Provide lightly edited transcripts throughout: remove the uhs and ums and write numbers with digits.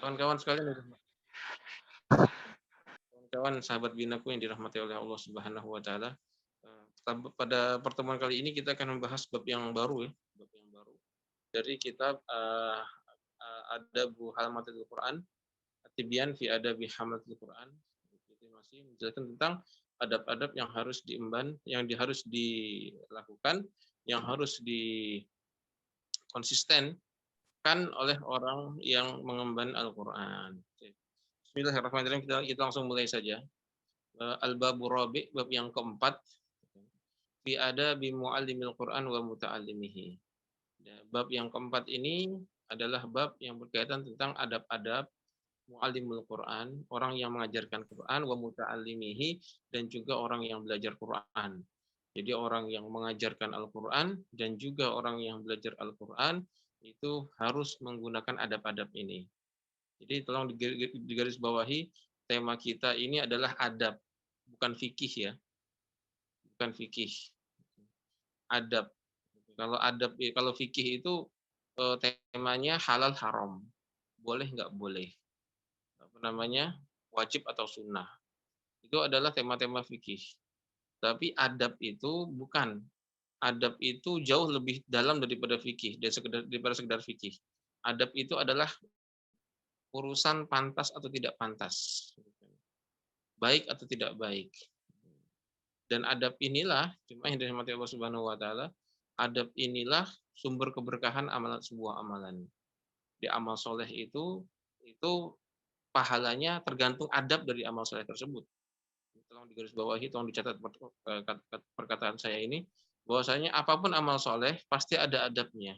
Kawan-kawan sekalian, kawan-kawan sahabat binaku yang dirahmati oleh Allah Subhanahu wa taala. Pada pertemuan kali ini kita akan membahas bab yang baru ya, bab yang baru dari kitab Adabu Hamalatil Quran, At-Tibyan fi Adabi Hamalatil Quran. Itu masih menjelaskan tentang adab-adab yang harus diemban, yang harus dilakukan, yang harus dikonsistenkan oleh orang yang mengemban Al-Quran. Bismillahirrahmanirrahim, kita langsung mulai saja. Al-Babu Rabi, bab yang keempat, fi adabi muallimil Quran wa muta'allimihi. Bab yang keempat ini adalah bab yang berkaitan tentang adab-adab muallimul Quran, orang yang mengajarkan Quran, wa muta'allimihi, dan juga orang yang belajar Quran. Jadi orang yang mengajarkan Al-Quran dan juga orang yang belajar Al-Quran itu harus menggunakan adab-adab ini. Jadi tolong digarisbawahi, tema kita ini adalah adab, bukan fikih ya, bukan fikih, adab. Kalau fikih itu temanya halal haram, boleh nggak boleh, wajib atau sunnah. Itu adalah tema-tema fikih. Tapi adab itu bukan. Adab itu jauh lebih dalam daripada fikih, daripada sekedar fikih. Adab itu adalah urusan pantas atau tidak pantas, baik atau tidak baik. Dan adab inilah, cuma yang dirahmati Allah Subhanahu wa taala, adab inilah sumber keberkahan sebuah amalan. Di amal soleh itu pahalanya tergantung adab dari amal soleh tersebut. Tolong digarisbawahi, tolong dicatat perkataan saya ini, bahwasanya apapun amal soleh pasti ada adabnya.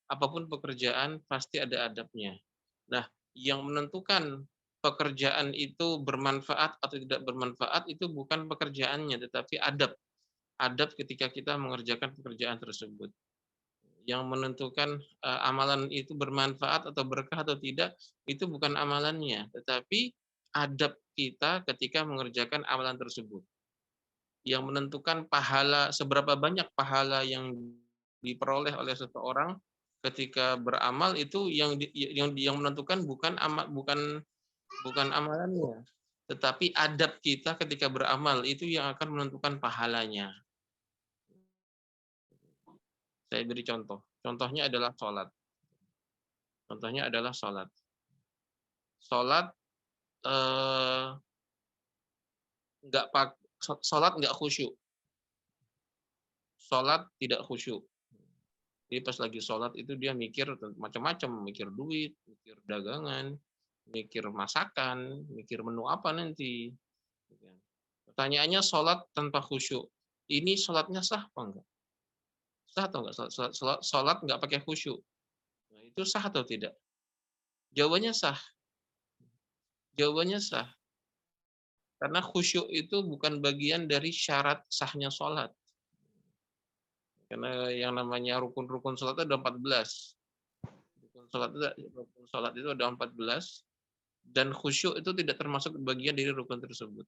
Apapun pekerjaan pasti ada adabnya. Nah, yang menentukan pekerjaan itu bermanfaat atau tidak bermanfaat itu bukan pekerjaannya, tetapi adab. Adab ketika kita mengerjakan pekerjaan tersebut. Yang menentukan amalan itu bermanfaat atau berkah atau tidak, itu bukan amalannya, tetapi adab kita ketika mengerjakan amalan tersebut. Yang menentukan pahala, seberapa banyak pahala yang diperoleh oleh seseorang ketika beramal itu yang menentukan bukan amalannya, tetapi adab kita ketika beramal itu yang akan menentukan pahalanya. Saya beri contoh. Contohnya adalah sholat. Contohnya adalah sholat. Sholat nggak khusyuk. Sholat tidak khusyuk. Jadi pas lagi sholat itu dia mikir macam-macam, mikir duit, mikir dagangan, mikir masakan, mikir menu apa nanti. Pertanyaannya, sholat tanpa khusyuk, ini sholatnya sah apa enggak? Sah atau enggak? Sholat enggak pakai khusyuk, nah, itu sah atau tidak? Jawabannya sah. Jawabannya sah. Karena khusyuk itu bukan bagian dari syarat sahnya sholat. Karena yang namanya rukun-rukun sholat itu ada 14. Rukun sholat itu ada 14. Dan khusyuk itu tidak termasuk bagian dari rukun tersebut.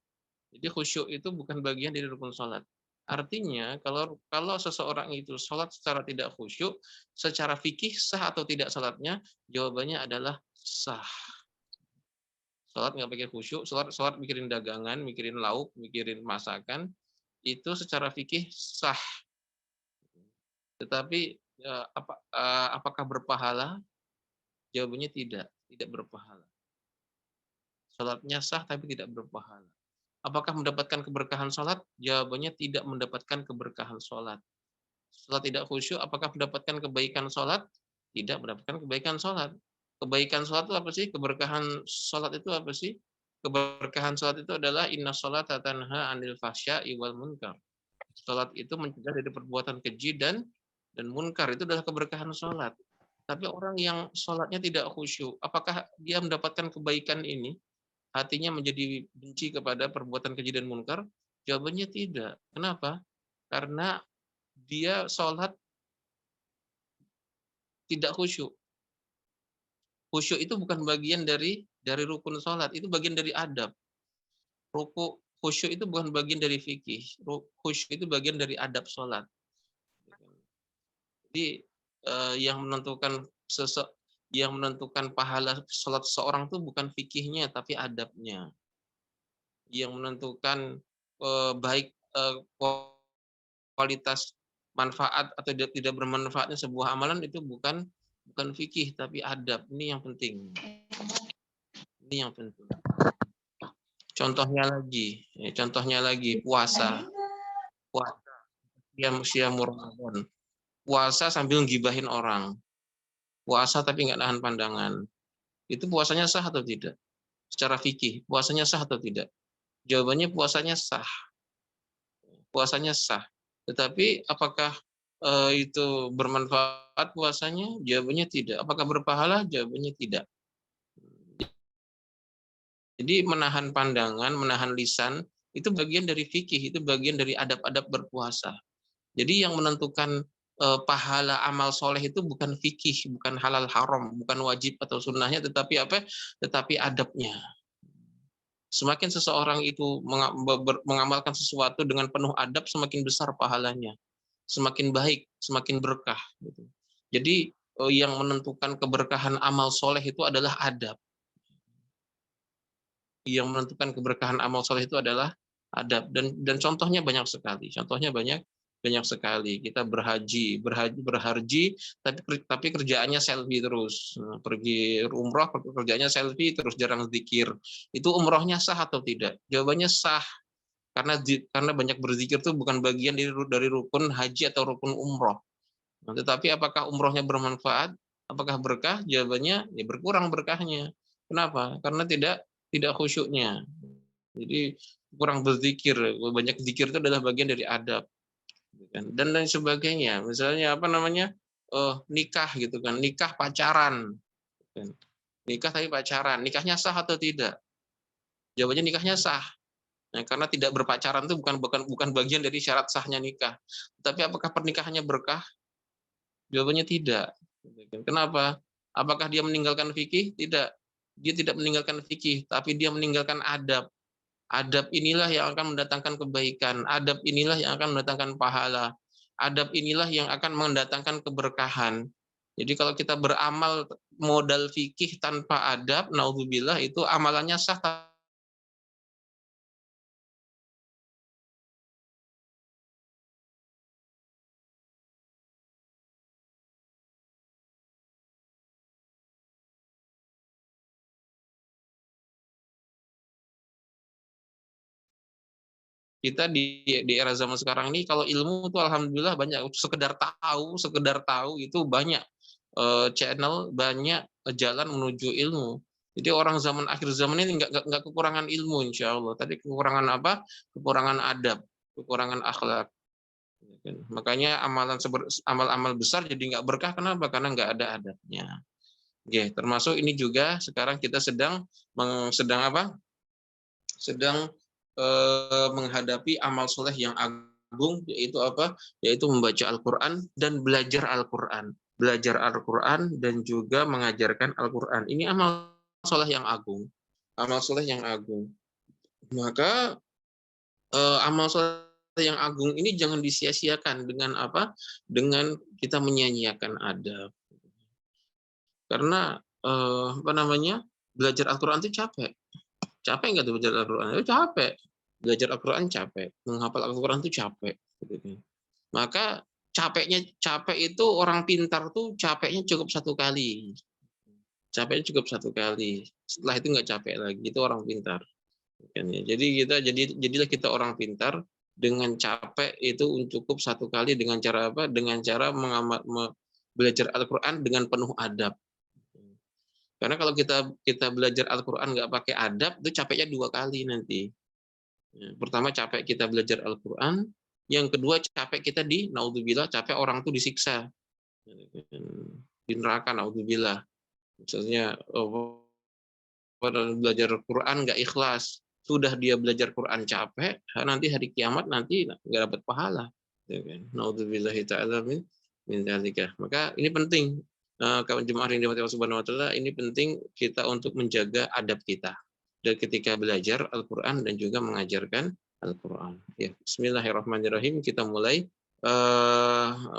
Jadi khusyuk itu bukan bagian dari rukun sholat. Artinya kalau seseorang itu sholat secara tidak khusyuk, secara fikih sah atau tidak sholatnya? Jawabannya adalah sah. Sholat nggak pakai khusyuk, sholat mikirin dagangan, mikirin lauk, mikirin masakan, itu secara fikih sah. Tetapi apakah berpahala? Jawabannya tidak berpahala. Sholatnya sah tapi tidak berpahala. Apakah mendapatkan keberkahan sholat? Jawabannya tidak mendapatkan keberkahan sholat. Sholat tidak khusyuk, apakah mendapatkan kebaikan sholat? Tidak mendapatkan kebaikan sholat. Kebaikan sholat itu apa sih? Keberkahan sholat itu apa sih? Keberkahan sholat itu adalah inna sholata tanha anil fahsya'i wal munkar. Sholat itu mencegah dari perbuatan keji dan munkar. Itu adalah keberkahan sholat. Tapi orang yang sholatnya tidak khusyuk, apakah dia mendapatkan kebaikan ini? Hatinya menjadi benci kepada perbuatan keji dan munkar? Jawabannya tidak. Kenapa? Karena dia sholat tidak khusyuk. Khusyuk itu bukan bagian dari rukun sholat, itu bagian dari adab. Khusyuk itu bukan bagian dari fikih. Khusyuk itu bagian dari adab sholat. Jadi yang menentukan Yang menentukan pahala sholat seseorang itu bukan fikihnya, tapi adabnya. Yang menentukan baik kualitas manfaat atau tidak bermanfaatnya sebuah amalan itu bukan fikih, tapi adab. Ini yang penting. Ini yang penting. Contohnya lagi puasa. Puasa siam Ramadan. Puasa sambil gibahin orang. Puasa tapi nggak nahan pandangan. Itu puasanya sah atau tidak? Secara fikih, puasanya sah atau tidak? Jawabannya puasanya sah. Puasanya sah. Tetapi apakah itu bermanfaat puasanya? Jawabannya tidak. Apakah berpahala? Jawabannya tidak. Jadi menahan pandangan, menahan lisan, itu bagian dari fikih, itu bagian dari adab-adab berpuasa. Jadi yang menentukan pahala amal soleh itu bukan fikih, bukan halal haram, bukan wajib atau sunnahnya, tetapi apa? Tetapi adabnya. Semakin seseorang itu mengamalkan sesuatu dengan penuh adab, semakin besar pahalanya, semakin baik, semakin berkah. Gitu. Jadi yang menentukan keberkahan amal soleh itu adalah adab. Yang menentukan keberkahan amal soleh itu adalah adab, dan contohnya banyak sekali. Contohnya banyak sekali. Kita berhaji, tapi kerjaannya selfie terus. Pergi umroh kerjanya selfie terus, jarang zikir. Itu umrohnya sah atau tidak? Jawabannya sah, karena banyak berzikir itu bukan bagian dari rukun haji atau rukun umroh. Nah, tetapi apakah umrohnya bermanfaat? Apakah berkah? Jawabannya ya berkurang berkahnya. Kenapa? Karena tidak khusyuknya. Jadi kurang berzikir. Banyak zikir itu adalah bagian dari adab, dan lain sebagainya. Misalnya apa namanya, nikah gitu kan, nikah pacaran, nikah tapi pacaran, nikahnya sah atau tidak? Jawabannya nikahnya sah. Nah, karena tidak berpacaran itu bukan bagian dari syarat sahnya nikah. Tapi apakah pernikahannya berkah? Jawabannya tidak. Kenapa? Apakah dia meninggalkan fikih? Tidak. Dia tidak meninggalkan fikih, tapi dia meninggalkan adab. Adab inilah yang akan mendatangkan kebaikan. Adab inilah yang akan mendatangkan pahala. Adab inilah yang akan mendatangkan keberkahan. Jadi kalau kita beramal modal fikih tanpa adab, naudzubillah, itu amalannya sah. Kita di era zaman sekarang ini, kalau ilmu itu alhamdulillah banyak. Sekedar tahu itu banyak channel, banyak jalan menuju ilmu. Jadi orang zaman akhir zaman ini nggak kekurangan ilmu, insya Allah. Tadi kekurangan apa? Kekurangan adab, kekurangan akhlak. Makanya amal-amal besar jadi nggak berkah. Kenapa? Karena nggak ada adabnya. Oke, termasuk ini juga sekarang kita sedang apa? Sedang menghadapi amal soleh yang agung, yaitu apa? Yaitu membaca Al-Quran dan belajar Al-Quran. Belajar Al-Quran dan juga mengajarkan Al-Quran. Ini amal soleh yang agung. Amal soleh yang agung. Maka amal soleh yang agung ini jangan disia-siakan dengan apa? Dengan kita menyia-nyiakan adab. Karena apa namanya? Belajar Al-Quran itu capek. Capek nggak tuh belajar Al-Quran? Capek. Belajar Al-Quran capek. Menghafal Al-Quran itu capek. Maka capek itu orang pintar tuh capeknya cukup satu kali. Capeknya cukup satu kali. Setelah itu nggak capek lagi. Itu orang pintar. Jadilah kita orang pintar dengan capek itu cukup satu kali, dengan cara apa? Dengan cara belajar Al-Quran dengan penuh adab. Karena kalau kita belajar Al-Quran nggak pakai adab, itu capeknya dua kali nanti. Pertama capek kita belajar Al-Quran, yang kedua capek kita naudzubillah, capek orang tuh disiksa di neraka, naudzubillah. Misalnya belajar Quran nggak ikhlas, sudah dia belajar Quran capek, nanti hari kiamat nanti nggak dapat pahala. Naudzubillah ta'ala min dzalika. Maka ini penting, kawan jemaah yang dirahmati Allah Subhanahu wa taala, ini penting kita untuk menjaga adab kita dan ketika belajar Al-Qur'an dan juga mengajarkan Al-Qur'an. Ya, bismillahirrahmanirrahim, kita mulai.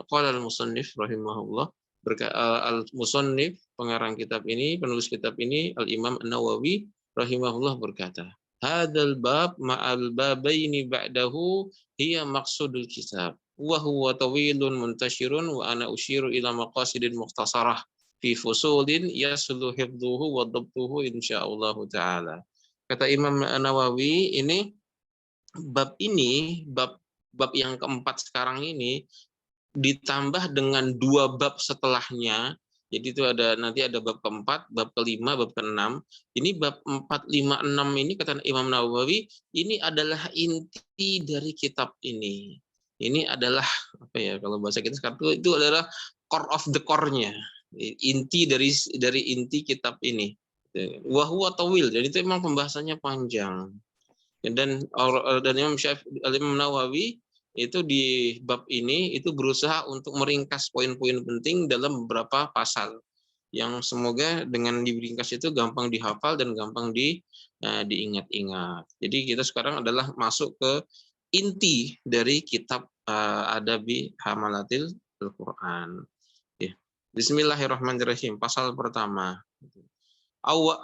Qala al-musannif rahimahullah, Al-Musannif, pengarang kitab ini, penulis kitab ini, Al-Imam An-Nawawi rahimahullah berkata, "Hadzal bab ma'al babaini ba'dahu hiya maqsudul kitab. Wa huwa tawilun muntashirun wa ana usyiru ila maqasidin mukhtasarah fi fusulin yaslu hifdhuhu wa dhabtuhu insyaallah taala." Kata Imam Nawawi, bab yang keempat sekarang ini ditambah dengan 2 bab setelahnya. Jadi itu nanti ada bab keempat, bab kelima, bab keenam. Ini bab 4, 5, 6 ini kata Imam Nawawi, ini adalah inti dari kitab ini. Ini adalah apa ya, kalau bahasa kita sekarang itu adalah core of the core-nya. Inti dari inti kitab ini. Wa huwa tawil. Jadi itu memang pembahasannya panjang. Dan Imam Nawawi itu di bab ini itu berusaha untuk meringkas poin-poin penting dalam beberapa pasal yang semoga dengan diringkas itu gampang dihafal dan gampang diingat-ingat. Jadi kita sekarang adalah masuk ke inti dari kitab Adabi Hamalatil Al-Quran. Bismillahirrahmanirrahim. Pasal pertama.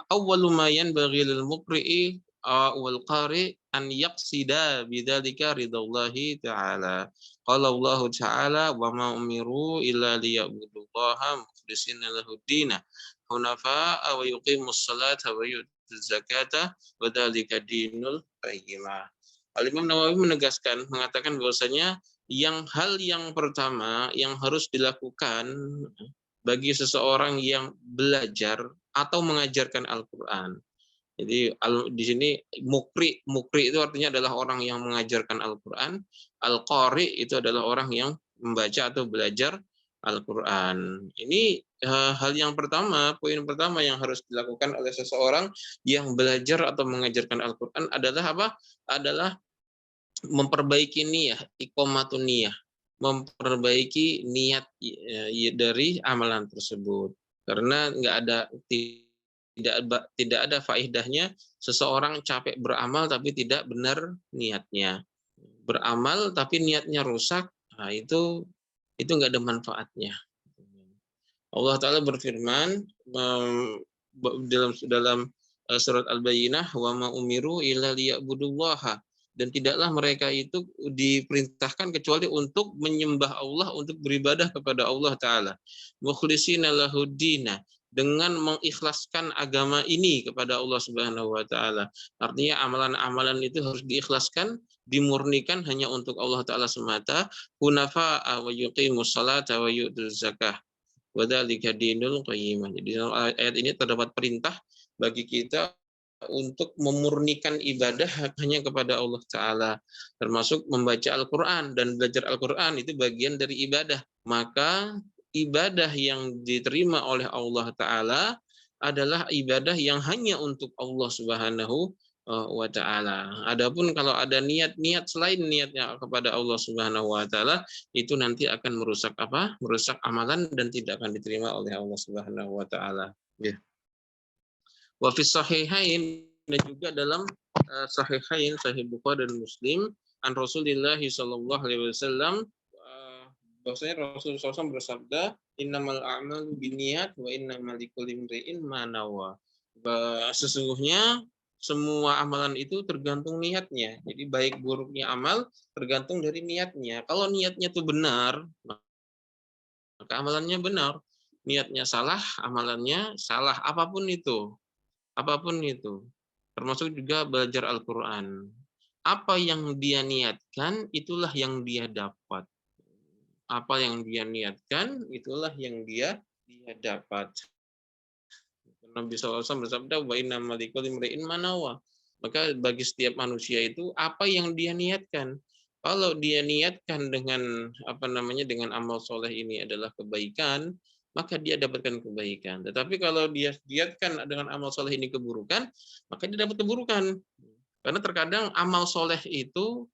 Awwalu ma yanbaghi lil muqri'i wal qari an yaqsida bidzalika ridallahi ta'ala. Qala Allah ta'ala wa ma umiru illa liya'budullaha mukhlishina lahud-din hunafa'a wa yuqimus salata wa yutuz zakata wa dzalika dinul qayyimah. Al-Imam Nawawi mengatakan bahwasanya hal yang pertama yang harus dilakukan bagi seseorang yang belajar atau mengajarkan Al-Quran. Jadi di sini mukri itu artinya adalah orang yang mengajarkan Al-Quran. Al-Qari itu adalah orang yang membaca atau belajar Al-Quran. Ini hal yang pertama, poin pertama yang harus dilakukan oleh seseorang yang belajar atau mengajarkan Al-Quran adalah apa? Adalah memperbaiki niyah, iqamatun niyah, memperbaiki niat dari amalan tersebut. Karena tidak ada faedahnya seseorang capek beramal tapi tidak benar niatnya. Beramal tapi niatnya rusak, nah itu nggak ada manfaatnya. Allah Ta'ala berfirman dalam surat Al-Bayyinah, wa ma umiru illa liya'budullaha, dan tidaklah mereka itu diperintahkan kecuali untuk menyembah Allah, untuk beribadah kepada Allah Ta'ala. Mukhlishina lahuddina, dengan mengikhlaskan agama ini kepada Allah Subhanahu wa taala. Artinya amalan-amalan itu harus diikhlaskan, dimurnikan hanya untuk Allah Ta'ala semata. Hunafa wa yuqimus salata wa yu'tuz zakah. Wa dzalika dinul qayyimah. Jadi dalam ayat ini terdapat perintah bagi kita untuk memurnikan ibadah hanya kepada Allah Ta'ala, termasuk membaca Al-Quran dan belajar Al-Quran itu bagian dari ibadah. Maka ibadah yang diterima oleh Allah Ta'ala adalah ibadah yang hanya untuk Allah Subhanahu wa Ta'ala. Adapun kalau ada niat-niat selain niatnya kepada Allah Subhanahu wa Ta'ala, itu nanti akan merusak apa? Merusak amalan dan tidak akan diterima oleh Allah Subhanahu wa Ta'ala. Ya. Wa fi sahihain, dan juga dalam sahihain, Sahih Bukhari dan Muslim, an Rasulillah sallallahu alaihi wasallam, bahwasanya Rasulullah SAW bersabda, innamal a'malu binniyat wa innamal likulli imri'in ma nawa. Sesungguhnya semua amalan itu tergantung niatnya. Jadi baik buruknya amal tergantung dari niatnya. Kalau niatnya itu benar, maka amalannya benar. Niatnya salah, amalannya salah. Apapun itu. Termasuk juga belajar Al-Quran. Apa yang dia niatkan, itulah yang dia dapat. Apa yang dia niatkan, itulah yang dia dapat. Nabi SAW bersabda, wa innamal likulli imri'in ma nawa. Maka bagi setiap manusia itu apa yang dia niatkan. Kalau dia niatkan dengan dengan amal soleh ini adalah kebaikan, maka dia dapatkan kebaikan. Tetapi kalau dia niatkan dengan amal soleh ini keburukan, maka dia dapat keburukan. Karena terkadang amal soleh itu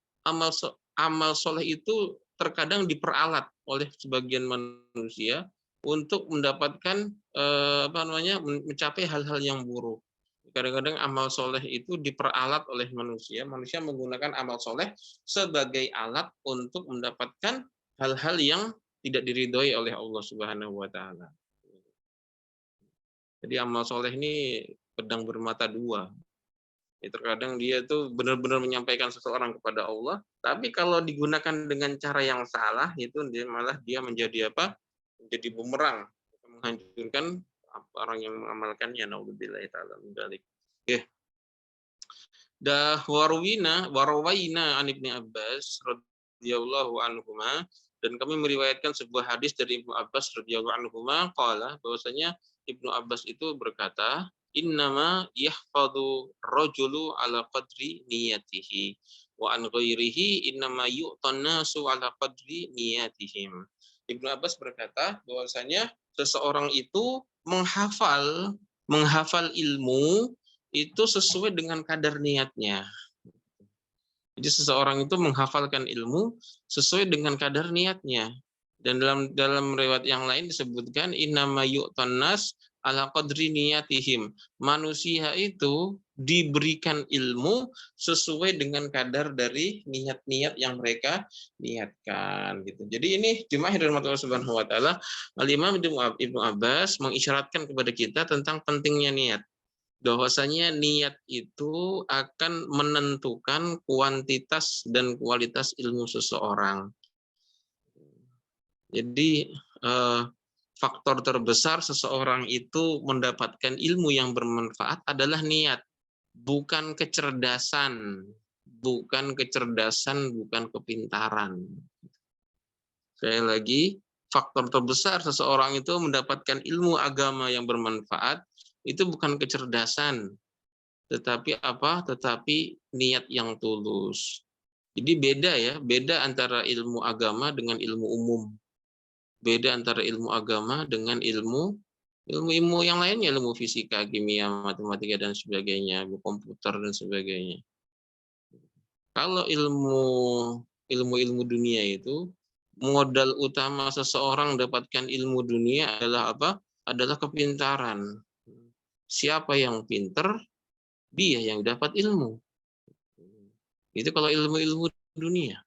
terkadang diperalat oleh sebagian manusia untuk mendapatkan mencapai hal-hal yang buruk. Kadang-kadang amal soleh itu diperalat oleh manusia. Manusia menggunakan amal soleh sebagai alat untuk mendapatkan hal-hal yang tidak diridhoi oleh Allah Subhanahu wa taala. Jadi amal soleh ini pedang bermata dua. Ya, terkadang dia tuh benar-benar menyampaikan seseorang kepada Allah, tapi kalau digunakan dengan cara yang salah itu dia malah dia menjadi apa? Menjadi bumerang, menghancurkan orang yang mengamalkannya. Naudzubillahi taala min dzalik. Oke. Warawaina an Ibnu Abbas radhiyallahu anhuma, dan kami meriwayatkan sebuah hadis dari Ibnu Abbas radhiyallahu anhuma qala, bahwasanya Ibnu Abbas itu berkata, innama yahfadhu rajulu ala qadri niyatihi wa an ghairihi innama yu'tan nasu ala qadri niyatihim. Ibnu Abbas berkata bahwasanya seseorang itu menghafal ilmu itu sesuai dengan kadar niatnya. Jadi seseorang itu menghafalkan ilmu sesuai dengan kadar niatnya. Dan dalam riwayat yang lain disebutkan innama yu'tan nas ala qadri niyatihim. Manusia itu diberikan ilmu sesuai dengan kadar dari niat-niat yang mereka niatkan gitu. Jadi ini jemaah dari Allah Subhanahu wa taala, Al-Imam Ibnu Abbas mengisyaratkan kepada kita tentang pentingnya niat. Bahwasanya niat itu akan menentukan kuantitas dan kualitas ilmu seseorang. Jadi faktor terbesar seseorang itu mendapatkan ilmu yang bermanfaat adalah niat, bukan kecerdasan, bukan kepintaran. Sekali lagi, faktor terbesar seseorang itu mendapatkan ilmu agama yang bermanfaat itu bukan kecerdasan, tetapi apa? Tetapi niat yang tulus. Jadi beda antara ilmu agama dengan ilmu umum. Beda antara ilmu agama dengan ilmu yang lainnya, ilmu fisika, kimia, matematika dan sebagainya, ilmu komputer dan sebagainya. Kalau ilmu dunia itu, modal utama seseorang mendapatkan ilmu dunia adalah apa? Adalah kepintaran. Siapa yang pinter, dia yang dapat ilmu. Itu kalau ilmu dunia.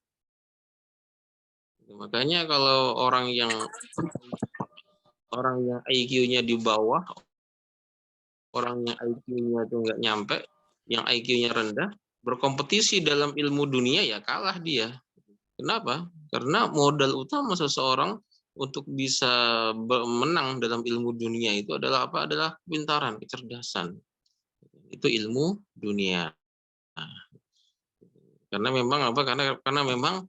Makanya kalau orang yang IQ-nya di bawah, orang yang IQ-nya itu nggak nyampe, yang IQ-nya rendah, berkompetisi dalam ilmu dunia ya kalah dia. Kenapa? Karena modal utama seseorang untuk bisa menang dalam ilmu dunia itu adalah apa? Adalah kepintaran, kecerdasan. Itu ilmu dunia. Karena memang apa? Karena memang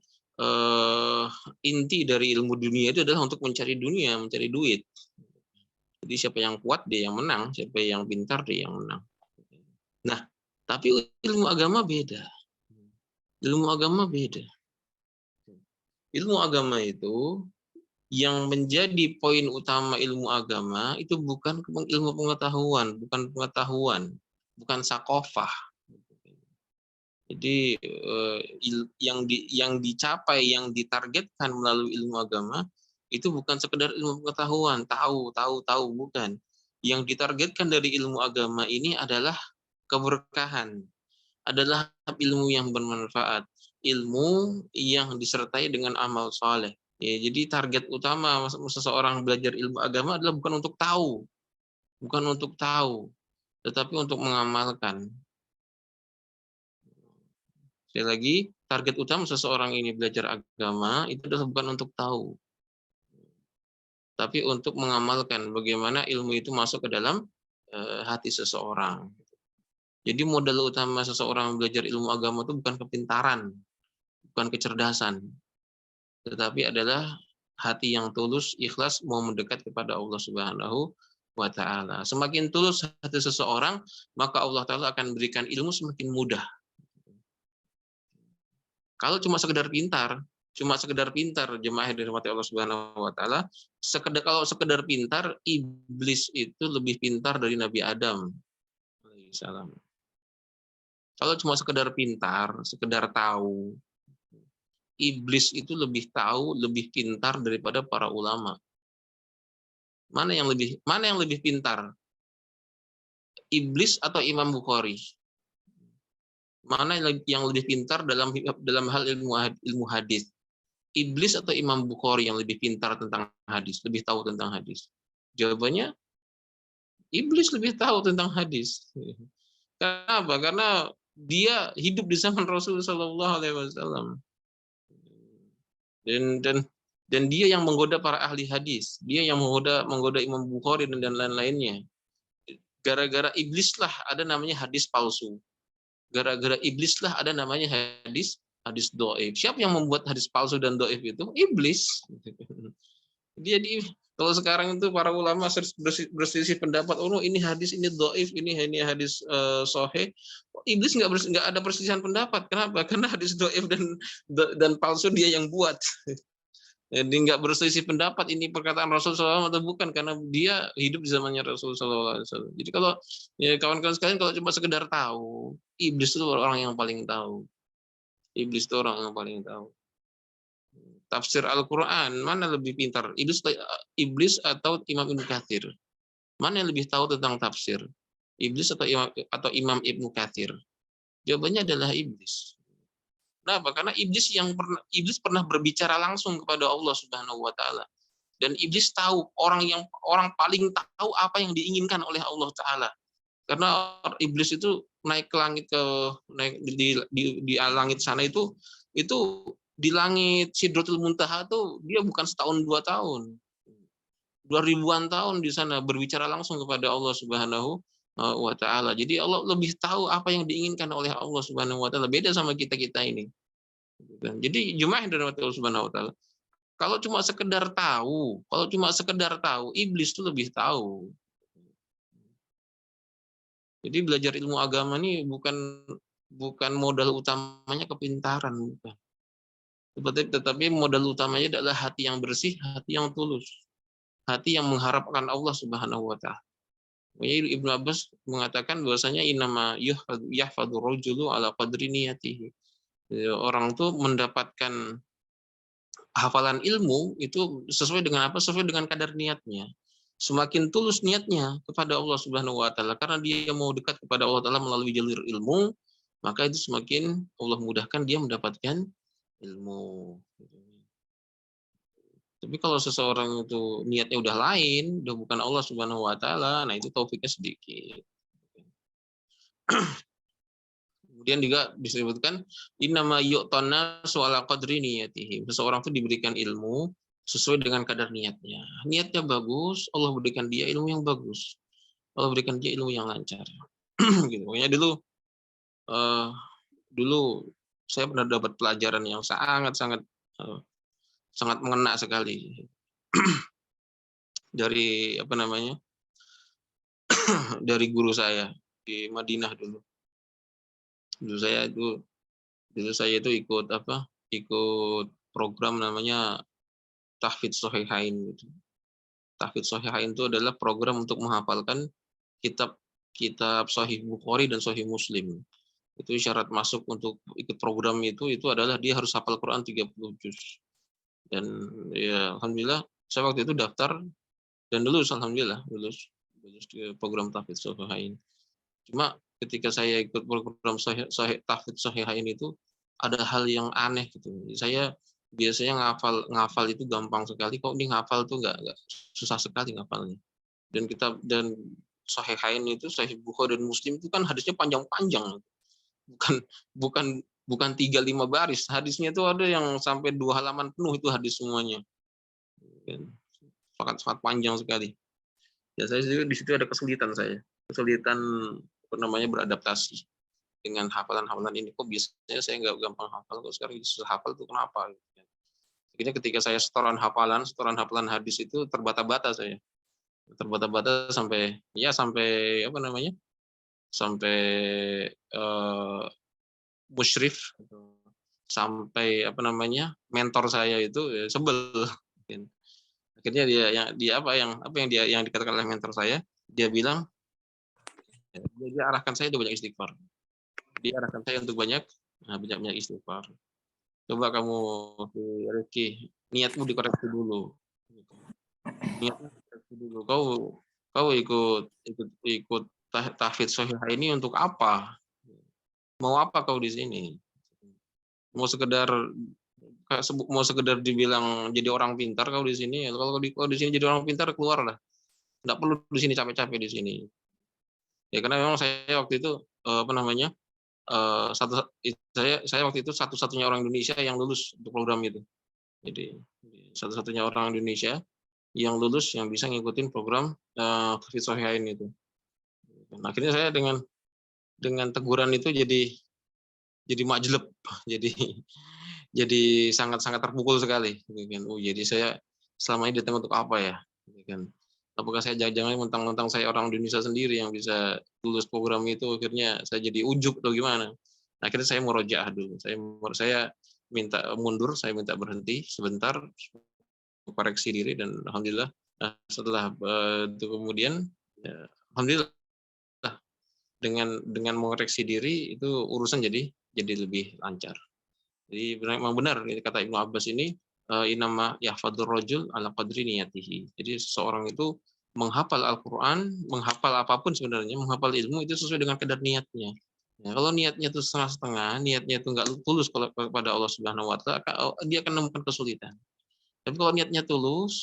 inti dari ilmu dunia itu adalah untuk mencari dunia, mencari duit. Jadi siapa yang kuat dia yang menang, siapa yang pintar dia yang menang. Nah, tapi ilmu agama beda. Ilmu agama beda. Ilmu agama itu yang menjadi poin utama ilmu agama itu bukan ilmu pengetahuan, bukan sakofah. Jadi yang dicapai, yang ditargetkan melalui ilmu agama itu bukan sekedar ilmu pengetahuan, tahu, bukan. Yang ditargetkan dari ilmu agama ini adalah keberkahan, adalah ilmu yang bermanfaat, ilmu yang disertai dengan amal soleh. Ya, jadi target utama seseorang belajar ilmu agama adalah bukan untuk tahu, tetapi untuk mengamalkan. Sekali lagi, target utama seseorang ini belajar agama itu adalah bukan untuk tahu, tapi untuk mengamalkan bagaimana ilmu itu masuk ke dalam hati seseorang. Jadi modal utama seseorang belajar ilmu agama itu bukan kepintaran, bukan kecerdasan, tetapi adalah hati yang tulus, ikhlas, mau mendekat kepada Allah Subhanahu wa taala. Semakin tulus hati seseorang, maka Allah taala akan berikan ilmu semakin mudah. Kalau cuma sekedar pintar jemaah yang dirahmati Allah Subhanahu wa taala, kalau sekedar pintar, iblis itu lebih pintar dari Nabi Adam alaihissalam. Kalau cuma sekedar pintar, sekedar tahu, iblis itu lebih tahu, lebih pintar daripada para ulama. Mana yang lebih pintar? Iblis atau Imam Bukhari? Mana yang lebih pintar dalam hal ilmu hadis? iblis atau Imam Bukhari yang lebih pintar tentang hadis, lebih tahu tentang hadis? Jawabannya iblis lebih tahu tentang hadis. Kenapa? Karena dia hidup di zaman Rasul Shallallahu Alaihi Wasallam, dan dan dia yang menggoda para ahli hadis, dia yang menggoda Imam Bukhari dan lain-lainnya. Gara-gara iblislah ada namanya hadis palsu. Gara-gara iblislah ada namanya hadis doif. Siapa yang membuat hadis palsu dan doif itu? Iblis. Kalau sekarang itu para ulama berselisih pendapat, oh ini hadis ini doif, ini hadis sahih. Iblis nggak ada perselisihan pendapat. Kenapa? Karena hadis doif dan palsu dia yang buat. Jadi nggak berselisih pendapat ini perkataan Rasulullah SAW atau bukan, karena dia hidup di zamannya Rasulullah SAW. Jadi kalau ya kawan-kawan sekalian, kalau cuma sekedar tahu, iblis itu orang yang paling tahu. Iblis itu orang yang paling tahu. Tafsir Al-Quran mana lebih pintar, iblis atau Imam Ibnu Katsir? Mana yang lebih tahu tentang tafsir, iblis atau Imam Ibnu Katsir? Jawabannya adalah iblis. Kenapa? Karena iblis pernah berbicara langsung kepada Allah Subhanahu wa taala. Dan iblis tahu orang paling tahu apa yang diinginkan oleh Allah taala. Karena iblis itu naik ke langit di langit sana itu di langit Sidratul Muntaha tuh dia bukan setahun 2 tahun. 2000-an tahun di sana berbicara langsung kepada Allah Subhanahu wa taala. Jadi Allah lebih tahu apa yang diinginkan oleh Allah Subhanahu wa taala, beda sama kita-kita ini. Jadi jemaah dari Allah Subhanahu wa taala, kalau cuma sekedar tahu, iblis itu lebih tahu. Jadi belajar ilmu agama ini bukan modal utamanya kepintaran, bukan. Tetapi modal utamanya adalah hati yang bersih, hati yang tulus, hati yang mengharapkan Allah Subhanahu wa taala. Ibnu Abbas mengatakan bahwasanya innama yahfadhu rajulu ala qadri niyatihi. Orang tuh mendapatkan hafalan ilmu itu sesuai dengan apa? Sesuai dengan kadar niatnya. Semakin tulus niatnya kepada Allah Subhanahu wa taala karena dia mau dekat kepada Allah taala melalui jalur ilmu, maka itu semakin Allah mudahkan dia mendapatkan ilmu. Tapi kalau seseorang itu niatnya udah lain, udah bukan Allah Subhanahu wa taala, nah itu taufiknya sedikit. Kemudian juga disebutkan innama yu'tana su'ala qadri niyatihi. Seseorang itu diberikan ilmu sesuai dengan kadar niatnya. Niatnya bagus, Allah berikan dia ilmu yang bagus. Allah berikan dia ilmu yang lancar. Gitu. Pokoknya dulu saya pernah dapat pelajaran yang sangat mengena sekali dari dari guru saya di Madinah dulu. Dulu saya itu ikut program namanya Tahfidz Shahihain gitu. Tahfidz Shahihain itu adalah program untuk menghafalkan kitab Sahih Bukhari dan Sahih Muslim. Itu syarat masuk untuk ikut program itu adalah dia harus hafal Quran 30 juz. Dan ya alhamdulillah saya waktu itu daftar dan lulus, alhamdulillah lulus program Tahfidz Shahihain. Cuma ketika saya ikut program Tahfidz Shahihain itu ada hal yang aneh gitu. Saya biasanya ngafal itu gampang sekali, kok ini ngafal tuh nggak susah sekali ngafalnya. Dan Shahihain itu Sahih Bukhari dan Muslim itu kan hadisnya panjang-panjang. Bukan 3-5 baris. Hadisnya itu ada yang sampai 2 halaman penuh itu hadis semuanya. Sangat panjang sekali. Ya saya juga di situ ada kesulitan beradaptasi dengan hafalan ini. Kok biasanya saya nggak gampang hafal, kok sekarang susah hafal tuh kenapa? Akhirnya ketika saya setoran hafalan hadis itu terbata-bata sampai musyrif, sampai mentor saya itu ya, sebel. Akhirnya yang dikatakan oleh mentor saya, dia bilang, dia arahkan saya untuk banyak istighfar. Dia arahkan saya untuk banyak istighfar. Coba kamu, Rizky, niatmu dikoreksi dulu. Niatmu dikoreksi dulu. Kau ikut Tahfidz Shahihain ini untuk apa? Mau apa kau di sini? Mau sekedar mau sekedar dibilang jadi orang pintar kalau di sini, kalau di sini jadi orang pintar keluarlah. Nggak perlu di sini capek-capek di sini. Ya karena memang saya waktu itu, apa namanya, saya waktu itu satu-satunya orang Indonesia yang lulus untuk program itu. Jadi satu-satunya orang Indonesia yang lulus yang bisa ngikutin program, Hafidz Shahyain itu. Dan akhirnya saya dengan teguran itu jadi majleb, jadi sangat-sangat terpukul sekali, gitu kan. Oh, jadi saya selama ini datang untuk apa ya, gitu kan. Apakah saya jangan-jangan mentang-mentang saya orang Indonesia sendiri yang bisa lulus program itu, akhirnya saya jadi ujub atau gimana. Akhirnya saya murojaah dulu, saya minta mundur, saya minta berhenti sebentar, koreksi diri, dan alhamdulillah, setelah, itu kemudian, ya alhamdulillah dengan mengoreksi diri itu urusan jadi lebih lancar. Jadi memang benar kata Ibnu Abbas ini, inama yahfadur rajul ala qadri niyatihi. Jadi seseorang itu menghafal Al-Qur'an, menghafal apapun sebenarnya, menghafal ilmu itu sesuai dengan kadar niatnya. Ya, kalau niatnya itu setengah-setengah, niatnya itu enggak tulus kepada Allah Subhanahu wa taala, dia akan menemukan kesulitan. Tapi kalau niatnya tulus,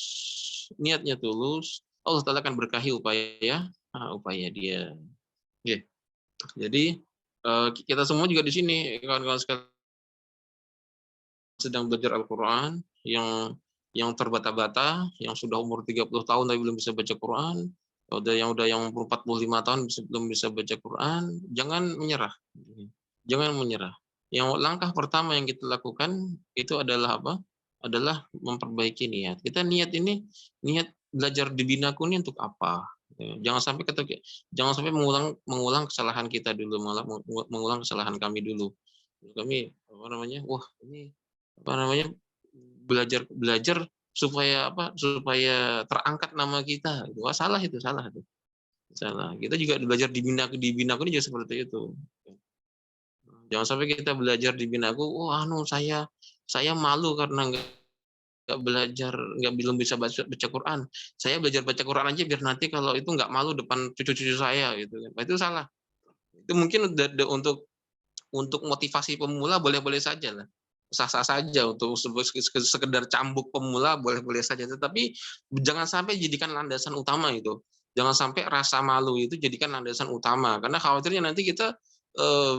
Allah Taala akan berkahi upaya dia. Oke. Jadi kita semua juga di sini kawan-kawan sekalian sedang belajar Al-Qur'an, yang terbata-bata, yang sudah umur 30 tahun tapi belum bisa baca Quran, yang umur 45 tahun belum bisa baca Quran, jangan menyerah. Jangan menyerah. Yang langkah pertama yang kita lakukan itu adalah apa? Adalah memperbaiki niat. Kita niat belajar di Binaku ini untuk apa? Jangan sampai mengulang kesalahan kita dulu, mengulang kesalahan kami dulu. Kami apa namanya? Wah, ini apa namanya? Belajar supaya apa? Supaya terangkat nama kita. Wah, salah itu. Salah. Kita juga belajar di Binaku ini juga seperti itu. Jangan sampai kita belajar di Binaku, saya malu karena nggak belajar, belum bisa baca Quran. Saya belajar baca Quran aja biar nanti kalau itu nggak malu depan cucu-cucu saya gitu. Nah, itu salah. Itu mungkin untuk motivasi pemula boleh-boleh saja lah. Sah-sah saja untuk sekedar cambuk pemula boleh-boleh saja. Tetapi jangan sampai jadikan landasan utama itu. Jangan sampai rasa malu itu jadikan landasan utama. Karena khawatirnya nanti kita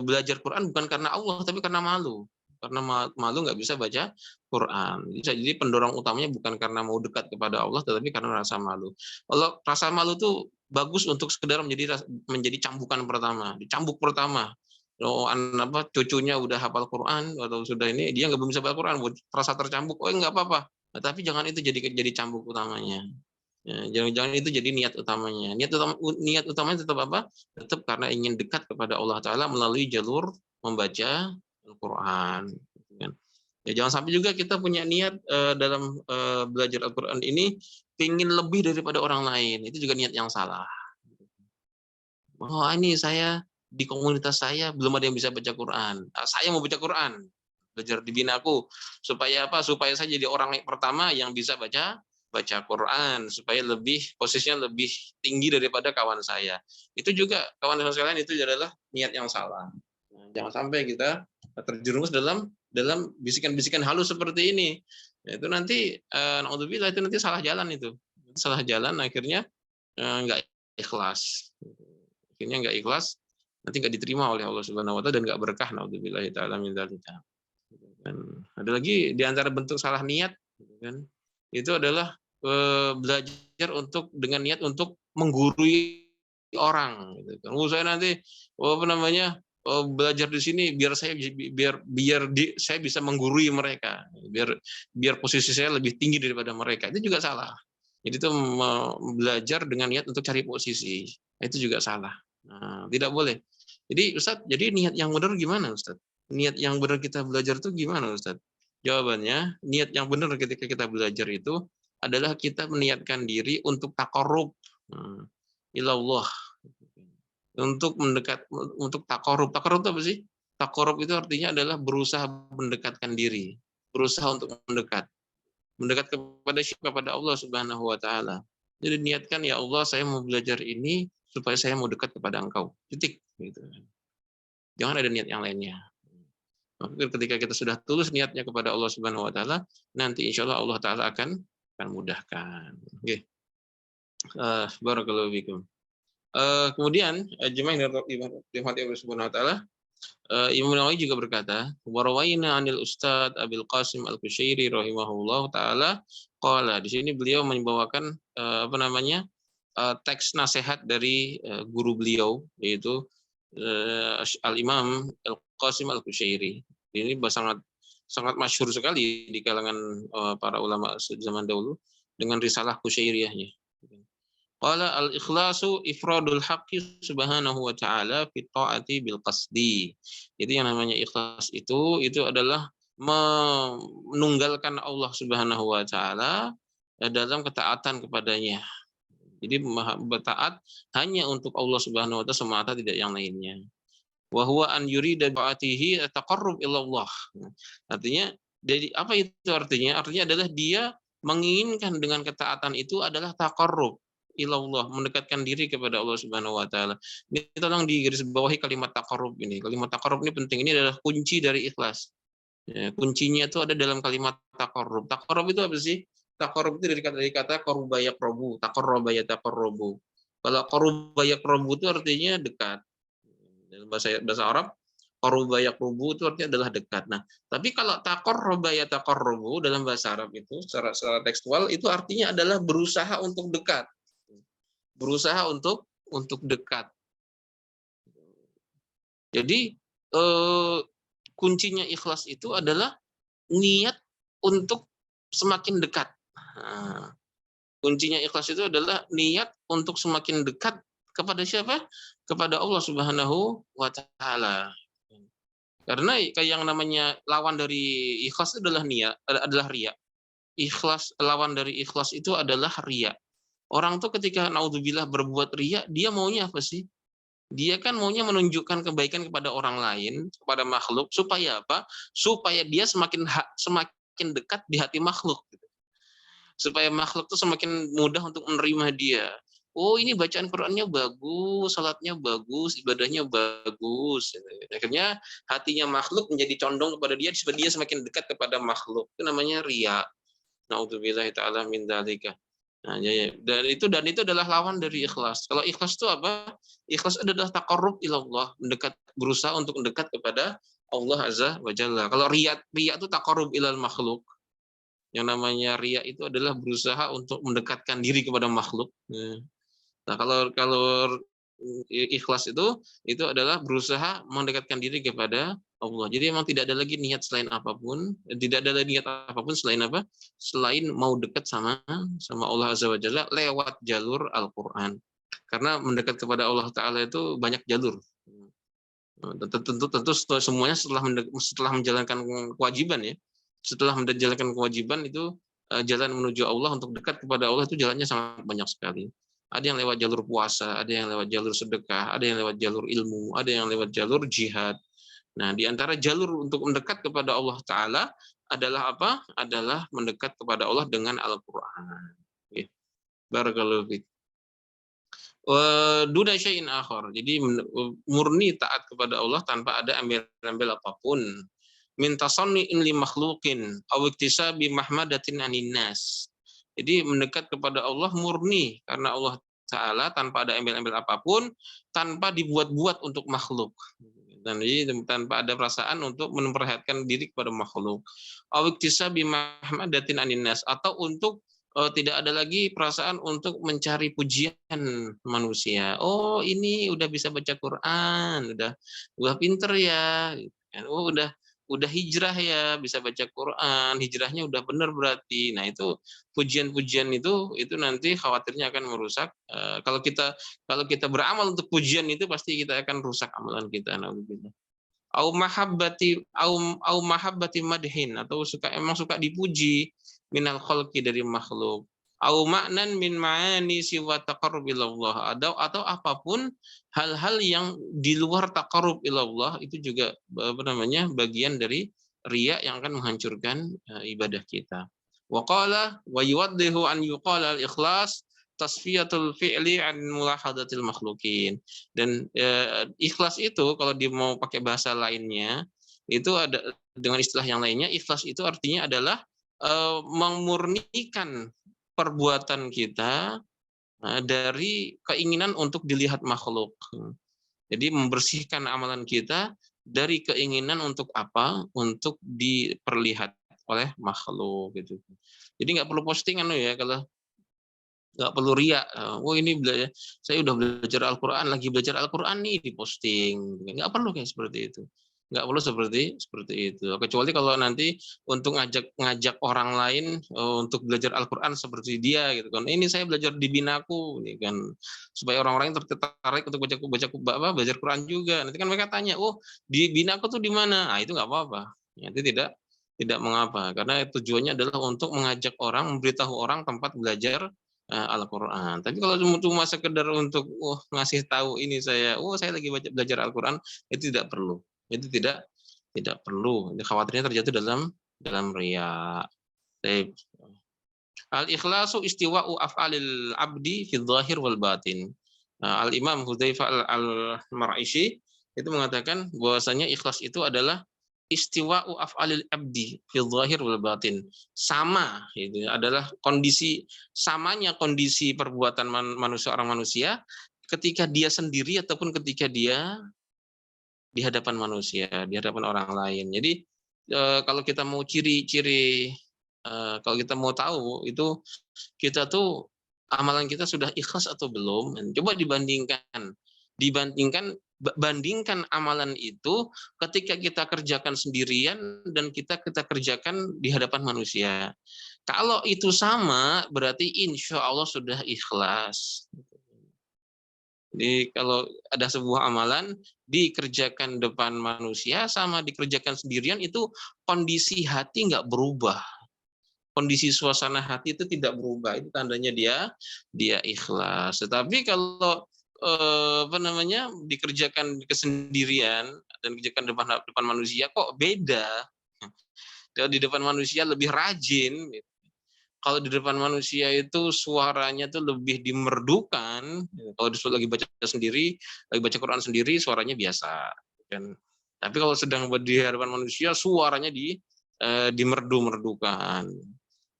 belajar Quran bukan karena Allah tapi karena malu. Karena malu nggak bisa baca Quran. Jadi pendorong utamanya bukan karena mau dekat kepada Allah tetapi karena rasa malu. Kalau rasa malu tuh bagus untuk sekedar menjadi cambukan pertama, dicambuk pertama. Cucunya udah hafal Quran atau sudah ini dia nggak bisa baca Quran, rasa tercambuk, oh nggak apa-apa. Nah, tapi jangan itu jadi cambuk utamanya. Ya, jangan itu jadi niat utamanya. Niat utamanya tetap apa? Tetap karena ingin dekat kepada Allah Taala melalui jalur membaca Al-Quran. Ya, jangan sampai juga kita punya niat dalam belajar Al-Quran ini ingin lebih daripada orang lain. Itu juga niat yang salah. Oh, ini saya di komunitas saya belum ada yang bisa baca Quran. Saya mau baca Quran, belajar di Binaku supaya apa? Supaya saya jadi orang yang pertama yang bisa baca Quran, supaya posisinya lebih tinggi daripada kawan saya. Itu juga kawan sekalian itu adalah niat yang salah. Nah, jangan sampai kita terjerumus dalam bisikan-bisikan halus seperti ini. Itu nanti naudzubillah itu nanti salah jalan itu. Salah jalan akhirnya nggak ikhlas. Akhirnya nggak ikhlas, nanti nggak diterima oleh Allah Subhanahu wa taala dan nggak berkah, naudzubillah taala min dzalika. Dan ada lagi di antara bentuk salah niat kan, itu adalah belajar dengan niat untuk menggurui orang gitu kan. Saya nanti belajar di sini biar saya bisa menggurui mereka, biar posisi saya lebih tinggi daripada mereka. Itu juga salah. Jadi itu belajar dengan niat untuk cari posisi. Itu juga salah. Nah, tidak boleh. Jadi Ustadz, jadi niat yang benar gimana Ustadz? Niat yang benar kita belajar itu gimana Ustadz? Jawabannya, niat yang benar ketika kita belajar itu adalah kita meniatkan diri untuk taqarrub ilallah. Untuk taqarrub. Taqarrub itu apa sih? Taqarrub itu artinya adalah berusaha mendekatkan diri, berusaha untuk mendekat kepada Allah Subhanahu wa taala. Jadi niatkan, ya Allah, saya mau belajar ini supaya saya mau dekat kepada Engkau. Titik gitu. Jangan ada niat yang lainnya. Maka ketika kita sudah tulus niatnya kepada Allah Subhanahu wa taala, nanti insyaallah Allah taala akan mudahkan. Nggih. Barakallahu fikum. Kemudian jemaah yang dirahmati Allah Subhanahu wa taala, Imam Nawawi juga berkata, wa rawaina 'anil Ustadz Abil Qasim Al-Kusyairi rahimahullahu taala qala. Di sini beliau membawakan teks nasihat dari guru beliau, yaitu Al-Imam Al-Qasim Al-Kusyairi. Ini sangat sangat masyhur sekali di kalangan para ulama zaman dahulu dengan risalah Kusyairiyahnya. Qala al-ikhlasu ifradul haqqi subhanahu wa ta'ala fi ta'ati bil qasdi. Jadi yang namanya ikhlas itu adalah menunggalkan Allah Subhanahu wa taala dalam ketaatan kepadanya. Jadi bertaat hanya untuk Allah Subhanahu wa taala semata, tidak yang lainnya. Wa huwa an yurida ta'atihi taqarrub ila Allah. Artinya, jadi apa itu artinya? Artinya adalah dia menginginkan dengan ketaatan itu adalah taqarrub ilallah, mendekatkan diri kepada Allah Subhanahu wa taala. Ini tolong digarisbawahi kalimat taqarrub ini. Kalimat taqarrub ini penting. Ini adalah kunci dari ikhlas. Ya, kuncinya itu ada dalam kalimat taqarrub. Taqarrub itu apa sih? Taqarrub itu dari kata qaruba yaqrabu, taqarraba yataqarrabu. Kalau qaruba yaqrabu itu artinya dekat. Dalam bahasa Arab, qaruba yaqrubu itu artinya adalah dekat. Nah, tapi kalau taqarraba yataqarrabu dalam bahasa Arab itu secara tekstual itu artinya adalah berusaha untuk dekat. Berusaha untuk dekat. Jadi kuncinya ikhlas itu adalah niat untuk semakin dekat. Nah, kuncinya ikhlas itu adalah niat untuk semakin dekat kepada siapa? Kepada Allah Subhanahu wa taala. Karena yang namanya lawan dari ikhlas itu adalah riya. Lawan dari ikhlas itu adalah riya. Orang tuh ketika naudzubillah berbuat riya, dia maunya apa sih? Dia kan maunya menunjukkan kebaikan kepada orang lain, kepada makhluk, supaya apa? Supaya dia semakin dekat di hati makhluk. Supaya makhluk tuh semakin mudah untuk menerima dia. Oh, ini bacaan Qur'annya bagus, salatnya bagus, ibadahnya bagus. Akhirnya hatinya makhluk menjadi condong kepada dia, supaya dia semakin dekat kepada makhluk. Itu namanya riya. Naudzubillahi ta'ala min dzalika. Nah, dan itu adalah lawan dari ikhlas. Kalau ikhlas itu apa? Ikhlas adalah taqarrub ilallah, berusaha untuk mendekat kepada Allah Azza wa Jalla. Kalau riya itu taqarrub ilal makhluk. Yang namanya riya itu adalah berusaha untuk mendekatkan diri kepada makhluk. Nah, kalau ikhlas itu adalah berusaha mendekatkan diri kepada Allah. Jadi memang tidak ada lagi niat selain apapun, tidak ada niat apapun selain apa? Selain mau dekat sama Allah Azza wa Jalla lewat jalur Al-Qur'an. Karena mendekat kepada Allah taala itu banyak jalur. Tentu semuanya setelah menjalankan kewajiban ya. Setelah menjalankan kewajiban itu jalan menuju Allah, untuk dekat kepada Allah itu jalannya sangat banyak sekali. Ada yang lewat jalur puasa, ada yang lewat jalur sedekah, ada yang lewat jalur ilmu, ada yang lewat jalur jihad. Nah, di antara jalur untuk mendekat kepada Allah Ta'ala adalah apa? Adalah mendekat kepada Allah dengan Al-Quran. Barakallahu fiik. Duna syai'in akhar. Jadi murni taat kepada Allah tanpa ada ambil-ambil apapun. Min tasanni'in li makhluqin aw iktisabi mahmadatin anin nas. Jadi mendekat kepada Allah murni karena Allah Ta'ala tanpa ada ambil-ambil apapun, tanpa dibuat-buat untuk makhluk. Dan jadi tanpa ada perasaan untuk memperhatikan diri kepada makhluk. Awiktisa bimahmadatin aninas, atau untuk tidak ada lagi perasaan untuk mencari pujian manusia. Oh, ini udah bisa baca Quran, udah pinter ya. Oh, udah hijrah ya, bisa baca Quran, hijrahnya udah benar berarti. Nah, itu pujian-pujian itu nanti khawatirnya akan merusak. Kalau kita beramal untuk pujian itu, pasti kita akan rusak amalan kita. Naudzubillah. Au mahabbati madhin, atau suka dipuji minal khalqi, dari makhluk. Au ma'nan min ma'ani siwa taqarrub ilallah, atau apapun hal-hal yang di luar taqarrub ilallah, itu juga bagian dari riya yang akan menghancurkan ibadah kita. Wa qala wa yuwaddihu an yuqala al-ikhlas tasfiyatul fi'li an mulahadatil makhlukin. Dan ikhlas itu kalau dia mau pakai bahasa lainnya, Itu ada dengan istilah yang lainnya, ikhlas itu artinya adalah memurnikan perbuatan kita dari keinginan untuk dilihat makhluk. Jadi membersihkan amalan kita dari keinginan untuk apa? Untuk diperlihat oleh makhluk gitu. Jadi nggak perlu postingan ya kalau nggak perlu riak. Oh ini saya udah belajar Al-Quran, lagi belajar Al-Quran nih diposting. Nggak perlu kayak seperti itu. Nggak perlu seperti itu. Kecuali kalau nanti untuk ngajak orang lain untuk belajar Al-Quran seperti dia gitu kan. Ini saya belajar di Binaku nih kan, supaya orang-orang yang tertarik untuk belajar Quran juga. Nanti kan mereka tanya, oh di Binaku tuh di mana? Ah itu nggak apa-apa. Nanti tidak mengapa, karena tujuannya adalah untuk mengajak orang, memberitahu orang tempat belajar Al-Quran. Tapi kalau cuma sekedar untuk ngasih tahu ini saya lagi belajar Al-Quran, itu tidak perlu. Itu tidak perlu. Khawatirnya terjatuh dalam riya. Al-ikhlasu istiwa'u af'alil abdi fi dzahir wal batin. Al-Imam Hudzaifah al-Mar'ishi itu mengatakan bahwasanya ikhlas itu adalah istiwa'u af'alil abdi fi dzahir wal batin. Sama itu adalah samanya kondisi perbuatan orang manusia ketika dia sendiri ataupun ketika dia di hadapan manusia, di hadapan orang lain. Jadi kalau kita mau ciri-ciri kalau kita mau tahu itu kita tuh amalan kita sudah ikhlas atau belum, coba bandingkan amalan itu ketika kita kerjakan sendirian dan kita kerjakan di hadapan manusia. Kalau itu sama, berarti insya Allah sudah ikhlas. Jadi kalau ada sebuah amalan dikerjakan depan manusia sama dikerjakan sendirian, itu kondisi hati nggak berubah. Kondisi suasana hati itu tidak berubah. Itu tandanya dia ikhlas. Tetapi kalau dikerjakan kesendirian dan dikerjakan depan manusia kok beda. Kalau di depan manusia lebih rajin, kalau di depan manusia itu suaranya tuh lebih dimerdukan. Kalau lagi baca sendiri, lagi baca Quran sendiri, suaranya biasa. Kan. Tapi kalau sedang di hadapan manusia, suaranya dimerdu-merdukan.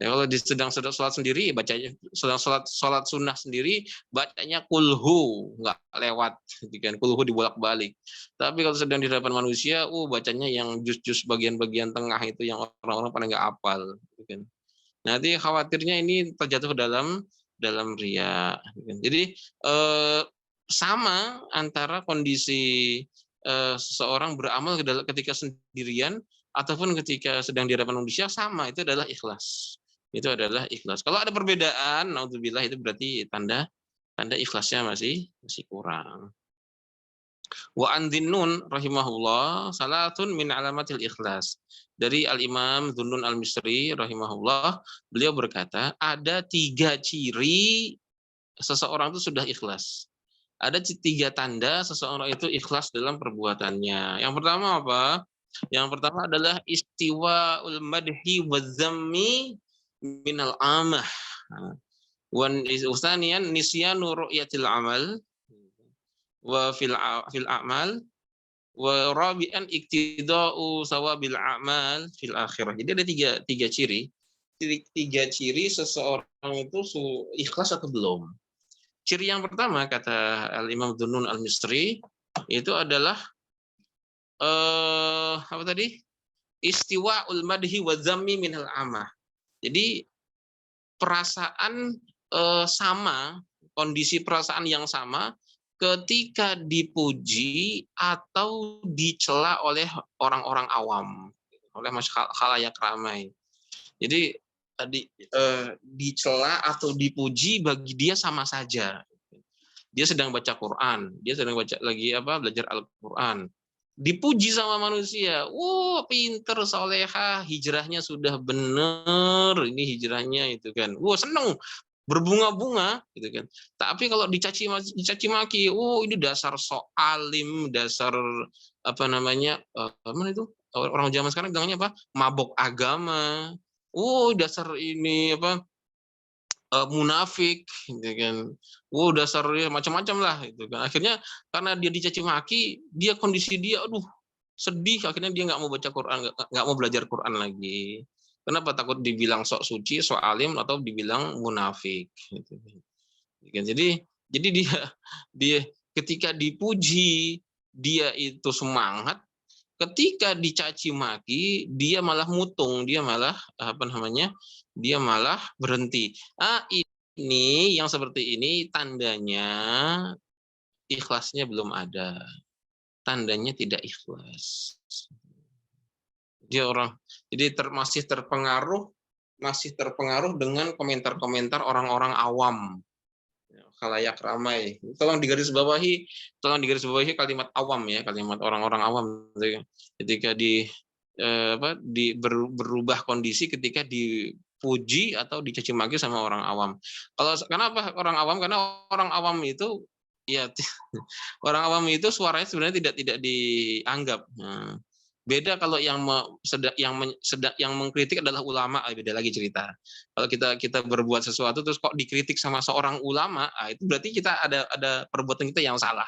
Ya, kalau sedang sholat sendiri, bacanya sedang sholat sunnah sendiri, bacanya kulhu, nggak lewat, kan kulhu dibolak-balik. Tapi kalau sedang di hadapan manusia, bacanya yang jus-jus bagian-bagian tengah itu yang orang-orang pada nggak hafal, kan. Nanti khawatirnya ini terjatuh dalam riya. Jadi sama antara kondisi seseorang beramal ketika sendirian ataupun ketika sedang di hadapan manusia, sama, itu adalah ikhlas. Itu adalah ikhlas. Kalau ada perbedaan, naudzubillah, itu berarti tanda ikhlasnya masih kurang. Wa andhinnun rahimahullah salatun min alamatil ikhlas. Dari Al-Imam Dhunnun Al-Misri rahimahullah, beliau berkata, ada 3 ciri seseorang itu sudah ikhlas. Ada 3 tanda seseorang itu ikhlas dalam perbuatannya. Yang pertama apa? Yang pertama adalah istiwa'ul madhi wa dzammi minal amah. Wan usanian nisyanu ru'yatil amal wa fil a'mal wa rabi'an iktida'u sawabil a'mal fil akhirah. Jadi ada tiga ciri. Tiga ciri seseorang itu ikhlas atau belum. Ciri yang pertama kata Al-Imam Dhunnun Al-Misri itu adalah apa tadi? Istiwa'ul madhi wa dzammi minal amah. Jadi perasaan sama, kondisi perasaan yang sama ketika dipuji atau dicela oleh orang-orang awam, oleh khalayak ramai. Jadi dicela atau dipuji bagi dia sama saja. Dia sedang baca Quran, dia sedang belajar Al-Quran. Dipuji sama manusia, pinter, soleha, hijrahnya sudah benar, ini hijrahnya itu kan, seneng, berbunga-bunga gitu kan. Tapi kalau dicaci maki, ini dasar alim, dasar mana itu orang zaman sekarang bilangnya apa, mabok agama, dasar ini munafik gitu kan, dasar macam-macam lah itu kan. Akhirnya karena dia dicaci maki, kondisi dia sedih, akhirnya dia nggak mau baca Quran, nggak mau belajar Quran lagi. Kenapa? Takut dibilang sok suci, sok alim, atau dibilang munafik. Gitu. Jadi dia dia ketika dipuji dia itu semangat, ketika dicaci maki dia malah mutung, dia malah apa namanya? Dia malah berhenti. Ini yang seperti ini tandanya ikhlasnya belum ada. Tandanya tidak ikhlas. Dia orang jadi masih terpengaruh dengan komentar-komentar orang-orang awam. Khalayak ramai. Tolong digarisbawahi kalimat awam ya, kalimat orang-orang awam. Ketika berubah kondisi ketika dipuji atau dicaci maki sama orang awam. Kenapa orang awam? Karena orang awam itu ya orang awam itu suaranya sebenarnya tidak dianggap. Nah, beda kalau yang mengkritik adalah ulama, beda lagi cerita. Kalau kita berbuat sesuatu terus kok dikritik sama seorang ulama, itu berarti kita ada perbuatan kita yang salah.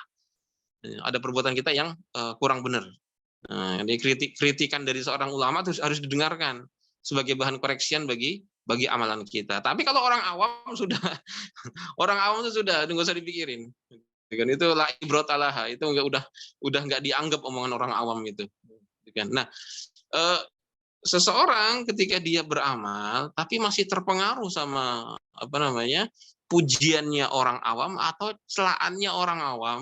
Ada perbuatan kita yang kurang benar. Nah, kritikan dari seorang ulama terus harus didengarkan sebagai bahan koreksian bagi amalan kita. Tapi kalau orang awam sudah orang awam itu sudah nggak usah dipikirin. Itu la ibrotalaha, itu udah nggak dianggap omongan orang awam itu. Nah, seseorang ketika dia beramal tapi masih terpengaruh sama pujiannya orang awam atau celaannya orang awam,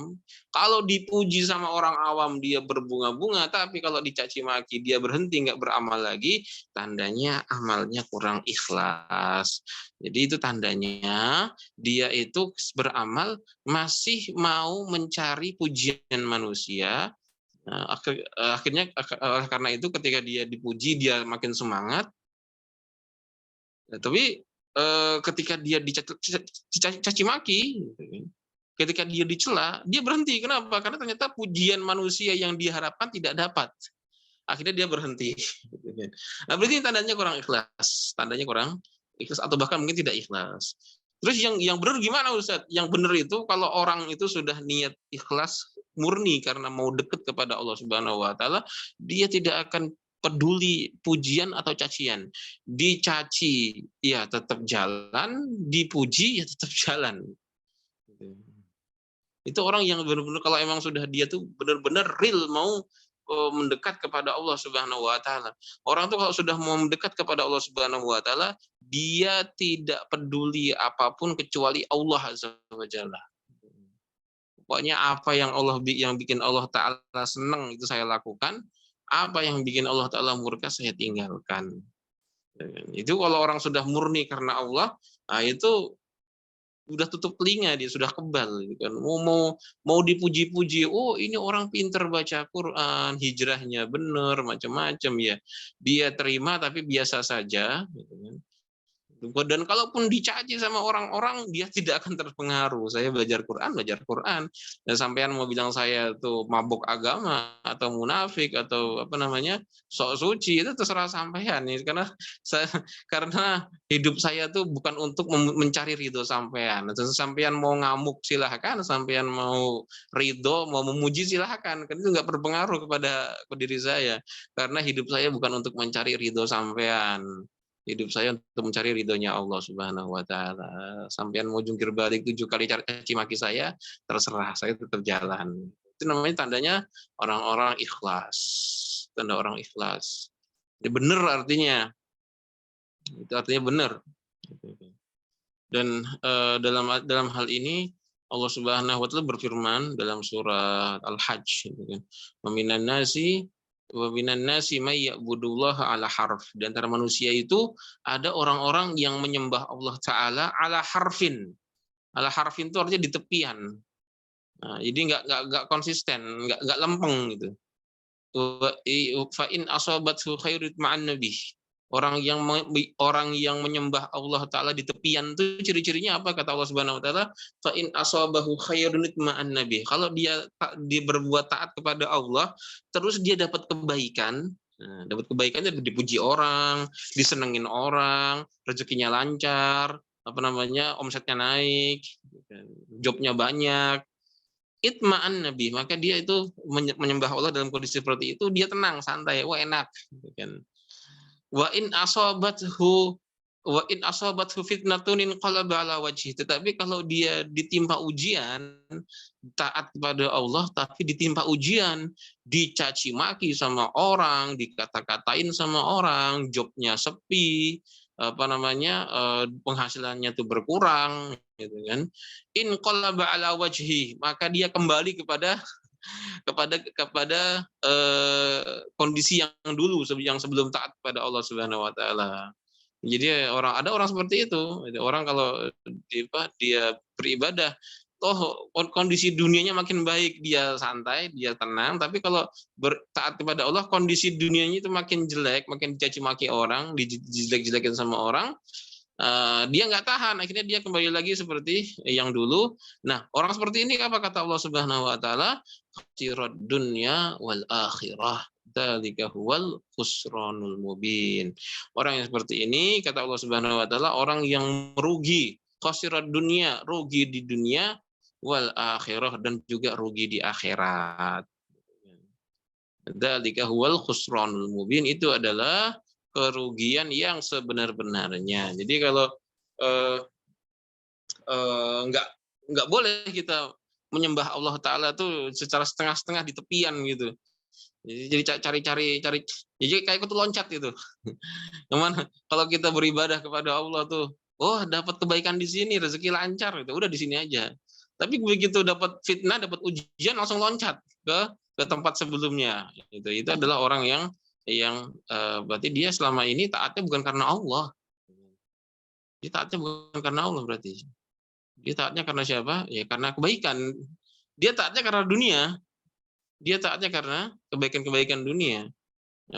kalau dipuji sama orang awam dia berbunga-bunga, tapi kalau dicaci maki dia berhenti nggak beramal lagi, tandanya amalnya kurang ikhlas. Jadi itu tandanya dia itu beramal masih mau mencari pujian manusia. Nah, akhirnya karena itu ketika dia dipuji dia makin semangat. Tapi ketika dia dicaci maki, ketika dia dicela, dia berhenti. Kenapa? Karena ternyata pujian manusia yang diharapkan tidak dapat. Akhirnya dia berhenti. Nah, berarti tandanya kurang ikhlas. Tandanya kurang ikhlas atau bahkan mungkin tidak ikhlas. Terus yang benar gimana Ustaz? Yang benar itu kalau orang itu sudah niat ikhlas murni karena mau dekat kepada Allah Subhanahu wa taala, dia tidak akan peduli pujian atau cacian. Dicaci ya tetap jalan, dipuji ya tetap jalan. Itu orang yang benar-benar kalau emang sudah dia tuh benar-benar real mau mendekat kepada Allah Subhanahu wa taala. Orang tuh kalau sudah mau mendekat kepada Allah Subhanahu wa taala, dia tidak peduli apapun kecuali Allah Azza wa Jalla. Pokoknya apa yang bikin Allah taala senang itu saya lakukan, apa yang bikin Allah taala murka saya tinggalkan. Itu kalau orang sudah murni karena Allah, nah itu udah tutup telinga, dia sudah kebal gitu kan. Mau dipuji-puji, oh ini orang pinter baca Quran, hijrahnya bener, macam-macam ya. Dia terima tapi biasa saja gitu kan. Dan kalaupun dicaci sama orang-orang, dia tidak akan terpengaruh. Saya belajar Quran. Dan sampean mau bilang saya tuh mabuk agama atau munafik atau sok suci, itu terserah sampean nih. Karena hidup saya tuh bukan untuk mencari ridho sampean. Sampean mau ngamuk silahkan, sampean mau ridho, mau memuji silahkan. Kan itu nggak berpengaruh kepada diri saya. Karena hidup saya bukan untuk mencari ridho sampean. Hidup saya untuk mencari ridhonya Allah Subhanahu wa taala. Sampean mau jungkir balik 7 kali caci maki saya, terserah, saya tetap jalan. Itu namanya tandanya orang-orang ikhlas. Tanda orang ikhlas. Ini benar artinya. Itu artinya benar. Dan dalam hal ini Allah Subhanahu wa taala berfirman dalam surat Al-Hajj, Waminan nasi may ya'budullaha ala harf. Di antara manusia itu ada orang-orang yang menyembah Allah Ta'ala ala harfin. Ala harfin itu artinya di tepian. Nah, jadi nggak konsisten, nggak lempeng gitu. Fa in asabathu khairu ma'an nabi. Orang yang menyembah Allah Ta'ala di tepian itu ciri-cirinya apa? Kata Allah Subhanahu wa taala, fa in asabahu khairun ma'an nabi. Kalau dia berbuat taat kepada Allah, terus dia dapat kebaikan. Nah, dapat kebaikannya dipuji orang, disenengin orang, rezekinya lancar, omsetnya naik, jobnya banyak. itma'an nabi, maka dia itu menyembah Allah dalam kondisi seperti itu, dia tenang, santai, wah enak, gitu kan. Wa in asabathu wa in asabathu fitnatun inqalaba ala wajhi. Tetapi kalau dia ditimpa ujian, taat kepada Allah tapi ditimpa ujian, dicaci maki sama orang, dikata-katain sama orang, jobnya sepi, apa namanya, penghasilannya tuh berkurang, gitu kan. Inqalaba ala wajhi, maka dia kembali kepada kondisi yang dulu yang sebelum taat kepada Allah Subhanahu wa taala. Jadi ada orang seperti itu. Orang kalau dia beribadah, toh kondisi dunianya makin baik, dia santai, dia tenang, tapi kalau taat kepada Allah kondisi dunianya itu makin jelek, makin dicaci maki orang, dijelek-jelekin sama orang, dia nggak tahan, akhirnya dia kembali lagi seperti yang dulu. Nah, orang seperti ini apa kata Allah Subhanahu wa taala? Khasirad dunya wal akhirah. Dzalika huwal khusranul mubin. Orang yang seperti ini kata Allah Subhanahu wa taala orang yang merugi, khasirad dunya, rugi di dunia, wal akhirah, dan juga rugi di akhirat. Dzalika huwal khusranul mubin, itu adalah kerugian yang sebenar-benarnya. Jadi kalau nggak boleh kita menyembah Allah Taala tuh secara setengah-setengah di tepian gitu. Jadi cari-cari, jadi kayak ikut loncat gitu. Kemana? Kalau kita beribadah kepada Allah tuh, oh dapat kebaikan di sini, rezeki lancar, gitu. Udah di sini aja. Tapi begitu dapat fitnah, dapat ujian, langsung loncat ke tempat sebelumnya. Itu adalah orang yang berarti dia selama ini taatnya bukan karena Allah. Dia taatnya bukan karena Allah berarti. Dia taatnya karena siapa? Ya karena kebaikan. Dia taatnya karena dunia. Dia taatnya karena kebaikan-kebaikan dunia. Nah,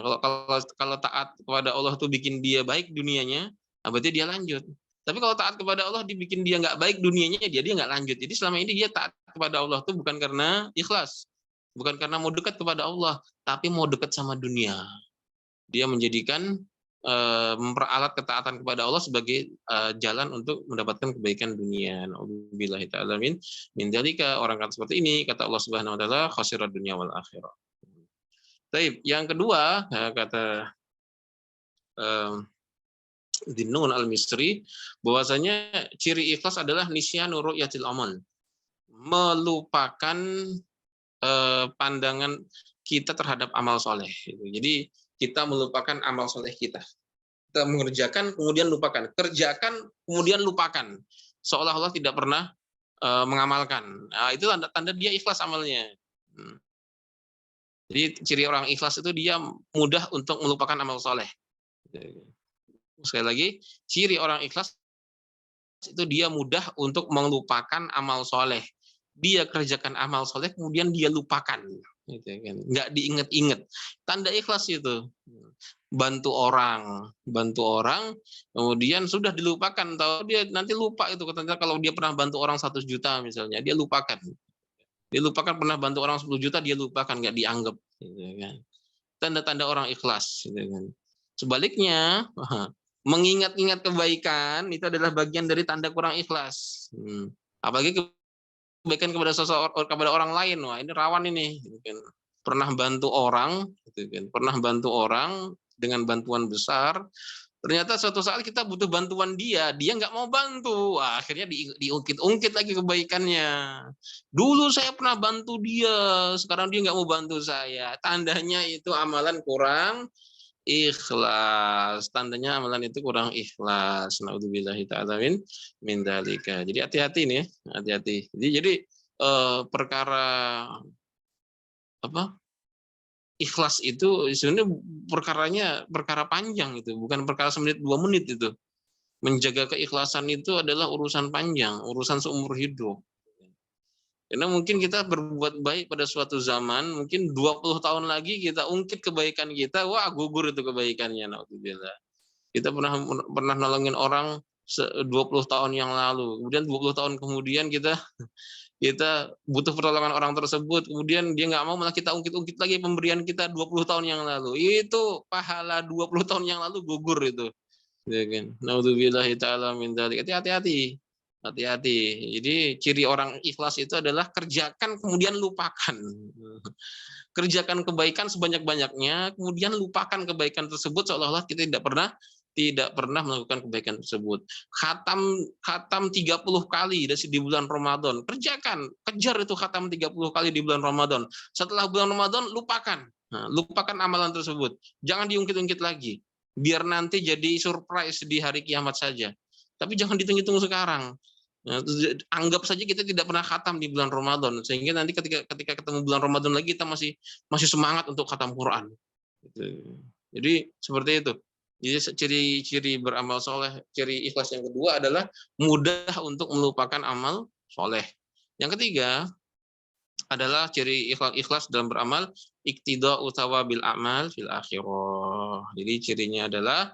kalau taat kepada Allah tuh bikin dia baik dunianya, berarti dia lanjut. Tapi kalau taat kepada Allah dibikin dia nggak baik dunianya, dia nggak lanjut. Jadi selama ini dia taat kepada Allah tuh bukan karena ikhlas, bukan karena mau dekat kepada Allah, tapi mau dekat sama dunia. Dia menjadikan memperalat ketaatan kepada Allah sebagai jalan untuk mendapatkan kebaikan dunia. Nauzubillahi ta'ala min dzalika. Orang kata seperti ini, kata Allah Subhanahu wa taala, khasirad dunya wal akhirah. Baik, yang kedua kata Dhinnun al-Misri, bahwasanya ciri ikhlas adalah nisyanu ru'yatil amal. Melupakan pandangan kita terhadap amal soleh. Jadi kita melupakan amal soleh kita. Kita mengerjakan, kemudian lupakan. Kerjakan, kemudian lupakan. Seolah-olah tidak pernah mengamalkan. Nah, itu tanda dia ikhlas amalnya. Jadi ciri orang ikhlas itu dia mudah untuk melupakan amal soleh. Sekali lagi, ciri orang ikhlas itu dia mudah untuk melupakan amal soleh. Dia kerjakan amal soleh, kemudian dia lupakan. Gitu kan. Nggak diinget-inget. Tanda ikhlas itu. Bantu orang, kemudian sudah dilupakan. Tahu dia nanti lupa itu. Katanya kalau dia pernah bantu orang 100 juta misalnya, dia lupakan. Dia lupakan pernah bantu orang 10 juta, dia lupakan, nggak dianggap. Gitu kan. Tanda-tanda orang ikhlas. Gitu kan. Sebaliknya, mengingat-ingat kebaikan itu adalah bagian dari tanda kurang ikhlas. Apalagi kebaikan kepada orang lain, wah ini rawan ini. Gitu kan. Pernah bantu orang, gitu kan. Pernah bantu orang dengan bantuan besar. Ternyata suatu saat kita butuh bantuan dia nggak mau bantu. Wah, akhirnya diungkit-ungkit lagi kebaikannya. Dulu saya pernah bantu dia, sekarang dia nggak mau bantu saya. Tandanya itu amalan kurang ikhlas. Tandanya amalan itu kurang ikhlas. Naudzubillahi ta'ala min dzalika. Jadi hati-hati nih, hati-hati. Jadi perkara apa? Ikhlas itu sebenarnya perkara panjang itu, bukan perkara semenit 2 menit itu. Menjaga keikhlasan itu adalah urusan panjang, urusan seumur hidup. Karena mungkin kita berbuat baik pada suatu zaman, mungkin 20 tahun lagi kita ungkit kebaikan kita, wah gugur itu kebaikannya. Naudzubillah. Kita pernah nolongin orang 20 tahun yang lalu, kemudian 20 tahun kemudian kita butuh pertolongan orang tersebut, kemudian dia nggak mau, malah kita ungkit-ungkit lagi pemberian kita 20 tahun yang lalu. Itu pahala 20 tahun yang lalu gugur itu. Ya kan? Naudzubillahi ta'ala min dzalik. Hati-hati. Hati-hati. Jadi ciri orang ikhlas itu adalah kerjakan kemudian lupakan. Kerjakan kebaikan sebanyak-banyaknya, kemudian lupakan kebaikan tersebut seolah-olah kita tidak pernah melakukan kebaikan tersebut. Khatam 30 kali di bulan Ramadan. Kerjakan, kejar itu khatam 30 kali di bulan Ramadan. Setelah bulan Ramadan lupakan. Nah, lupakan amalan tersebut. Jangan diungkit-ungkit lagi. Biar nanti jadi surprise di hari kiamat saja. Tapi jangan dihitung-hitung sekarang. Nah, anggap saja kita tidak pernah khatam di bulan Ramadan, sehingga nanti ketika ketemu bulan Ramadan lagi kita masih semangat untuk khatam Quran. Gitu. Jadi seperti itu. Jadi ciri-ciri beramal soleh, ciri ikhlas yang kedua adalah mudah untuk melupakan amal soleh. Yang ketiga adalah ciri ikhlas dalam beramal, iktida'u thawabil a'mal fil akhirah. Jadi cirinya adalah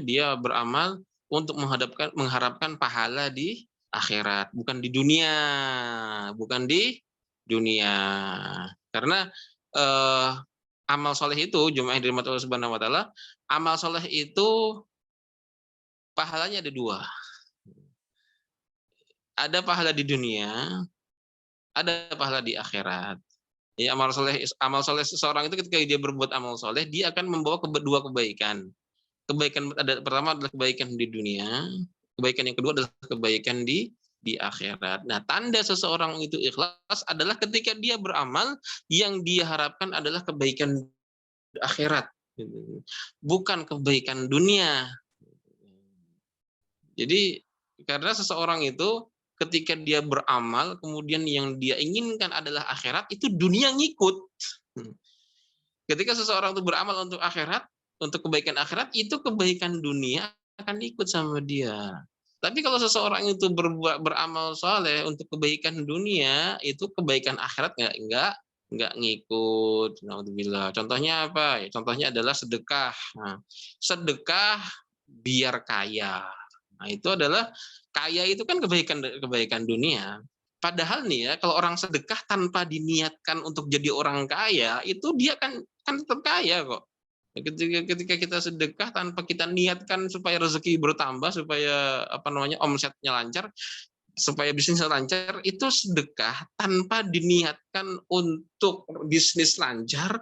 dia beramal untuk mengharapkan pahala di akhirat, bukan di dunia, karena amal soleh itu, jemaah yang dirahmati Allah Subhanahu Wa Taala, amal soleh itu pahalanya ada dua, ada pahala di dunia, ada pahala di akhirat. Ya, amal soleh seseorang itu ketika dia berbuat amal soleh, dia akan membawa dua kebaikan. Kebaikan pertama adalah kebaikan di dunia, kebaikan yang kedua adalah kebaikan di akhirat. Nah, tanda seseorang itu ikhlas adalah ketika dia beramal yang dia harapkan adalah kebaikan akhirat, bukan kebaikan dunia. Jadi karena seseorang itu ketika dia beramal kemudian yang dia inginkan adalah akhirat, itu dunia ngikut. Ketika seseorang itu beramal untuk akhirat, untuk kebaikan akhirat, itu kebaikan dunia akan ikut sama dia. Tapi kalau seseorang itu beramal soleh untuk kebaikan dunia, itu kebaikan akhirat nggak ngikut. Alhamdulillah. Contohnya apa? Contohnya adalah sedekah. Nah, sedekah biar kaya. Nah, itu adalah kaya itu kan kebaikan dunia. Padahal nih ya, kalau orang sedekah tanpa diniatkan untuk jadi orang kaya, itu dia kan tetap kaya kok. Ketika kita sedekah tanpa kita niatkan supaya rezeki bertambah, supaya omsetnya lancar, supaya bisnisnya lancar, itu sedekah tanpa diniatkan untuk bisnis lancar,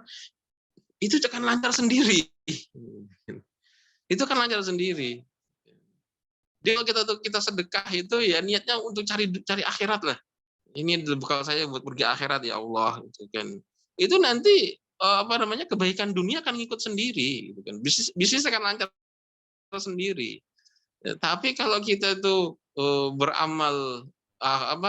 itu akan lancar sendiri. Itu kan lancar sendiri. Jadi kalau kita sedekah itu ya niatnya untuk cari akhirat lah. Ini bekal saya buat pergi akhirat ya Allah, gitu kan. Itu nanti kebaikan dunia akan ngikut sendiri, gitu kan. Bisnis akan lancar sendiri. Ya, tapi kalau kita tuh beramal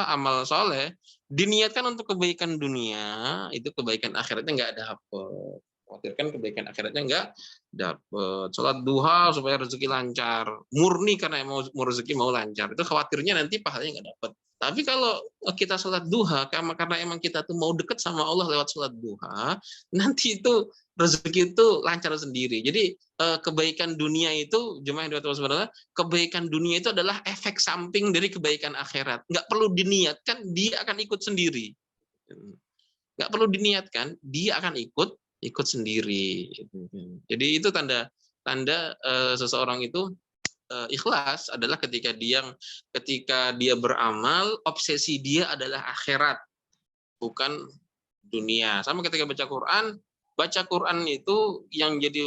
amal soleh, diniatkan untuk kebaikan dunia, itu kebaikan akhiratnya nggak dapet. Khawatirkan kebaikan akhiratnya nggak dapet. Sholat duha supaya rezeki lancar, murni karena mau rezeki mau lancar, itu khawatirnya nanti pahalanya nggak dapet. Tapi kalau kita sholat duha karena emang kita tuh mau deket sama Allah lewat sholat duha, nanti itu rezeki itu lancar sendiri. Jadi kebaikan dunia itu, jemaah yang dirahmati Allah, kebaikan dunia itu adalah efek samping dari kebaikan akhirat. Nggak perlu diniatkan, dia akan ikut sendiri. Nggak perlu diniatkan, dia akan ikut sendiri. Jadi itu tanda seseorang itu ikhlas adalah ketika dia beramal, obsesi dia adalah akhirat, bukan dunia. Sama ketika baca Quran itu yang jadi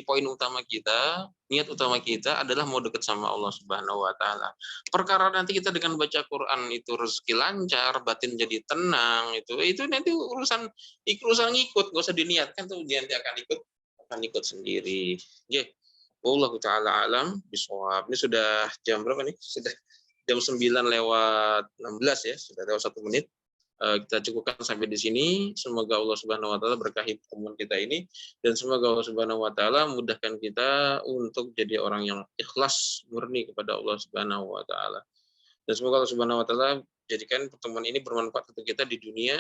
poin utama kita, niat utama kita adalah mau dekat sama Allah Subhanahu Wa Taala. Perkara nanti kita dengan baca Quran itu rezeki lancar, batin jadi tenang, itu nanti urusan ngikut, gak usah diniatkan tuh, dia nanti akan ikut sendiri. Allah Ta'ala alam bisawab. Ini sudah jam berapa nih? Sudah jam 9:16 ya, sudah lewat 1 menit. Kita cukupkan sampai di sini. Semoga Allah Subhanahu Wa Taala berkahi pertemuan kita ini, dan semoga Allah Subhanahu Wa Taala mudahkan kita untuk jadi orang yang ikhlas murni kepada Allah Subhanahu Wa Taala. Dan semoga Allah Subhanahu Wa Taala jadikan pertemuan ini bermanfaat untuk kita di dunia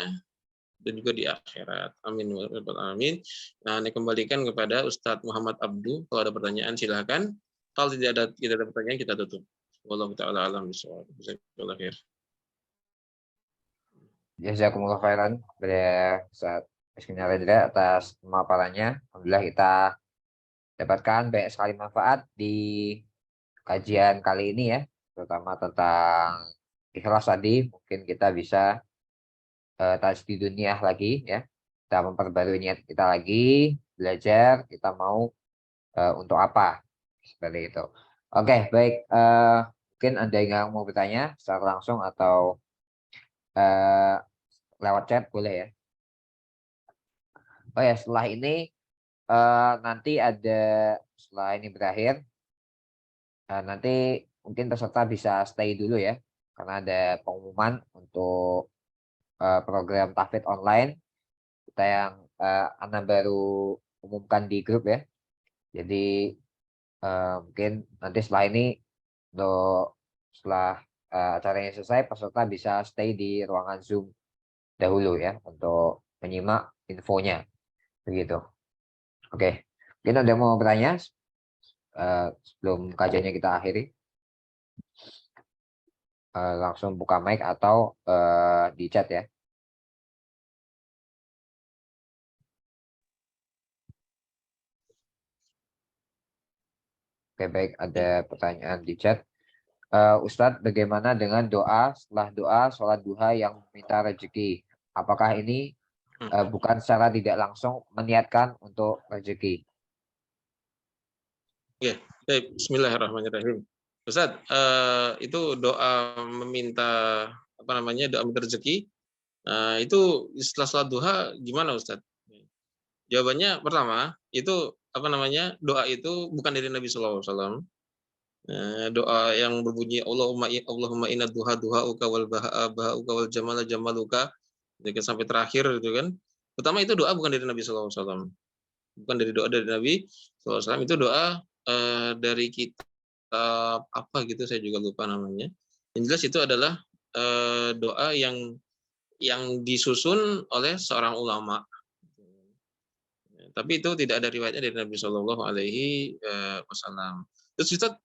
dan juga di akhirat. Amin wa rabbal alamin. Nah, ini kembalikan kepada Ustadz Muhammad Abdu. Kalau ada pertanyaan silakan. Kalau tidak ada pertanyaan, kita tutup. Wallahu taala alam bisawab. Jazakallahu khair. Jazakumullah khairan kepada Ustaz Rizky Naledra atas pemaparannya. Alhamdulillah kita dapatkan banyak sekali manfaat di kajian kali ini ya. terutama tentang ikhlas tadi, mungkin kita bisa tasdidun lagi ya. Kita memperbarui niat kita lagi, belajar kita mau untuk apa, seperti itu. Oke, baik. Mungkin Anda yang mau bertanya secara langsung atau lewat chat boleh ya. Oh ya, setelah ini nanti ada, setelah ini berakhir, nanti mungkin peserta bisa stay dulu ya, karena ada pengumuman untuk program tahfidz online kita yang Anda baru umumkan di grup ya. Jadi mungkin nanti setelah ini, setelah acaranya selesai, peserta bisa stay di ruangan Zoom dahulu ya untuk menyimak infonya, begitu. Oke, mungkin ada yang mau bertanya sebelum kajiannya kita akhiri? Langsung buka mic atau di chat ya. Oke, baik, ada pertanyaan di chat. Ustadz, bagaimana dengan doa setelah doa sholat duha yang minta rezeki? Apakah ini bukan secara tidak langsung meniatkan untuk rezeki? Ya, baik. Bismillahirrahmanirrahim. Ustaz, itu doa meminta doa minta rezeki, itu setelah sholat duha gimana Ustaz? Jawabannya pertama, itu doa itu bukan dari Nabi Shallallahu Alaihi Wasallam. Doa yang berbunyi Allahumma inna duhauka wal bahauka wal jamala jamaluka, sampai terakhir itu kan. Pertama itu doa bukan dari Nabi Shallallahu Alaihi Wasallam. Bukan dari doa dari Nabi Shallallahu Alaihi Wasallam, itu doa dari kitab apa gitu, saya juga lupa namanya. Yang jelas itu adalah doa yang disusun oleh seorang ulama. Tapi itu tidak ada riwayatnya dari Nabi Shallallahu Alaihi Wasallam. Terus Ustaz,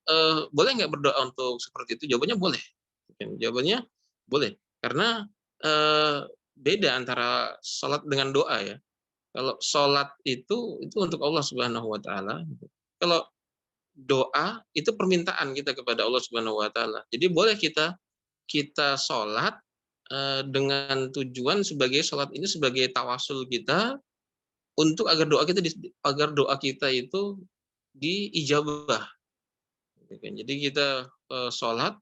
boleh nggak berdoa untuk seperti itu? Jawabannya boleh. Jawabannya boleh. Karena beda antara sholat dengan doa ya. Kalau sholat itu untuk Allah Subhanahu Wa Taala. Kalau doa itu permintaan kita kepada Allah Subhanahu Wa Taala. Jadi boleh kita sholat dengan tujuan sebagai sholat ini sebagai tawasul kita untuk agar doa kita itu diijabah. Jadi kita sholat.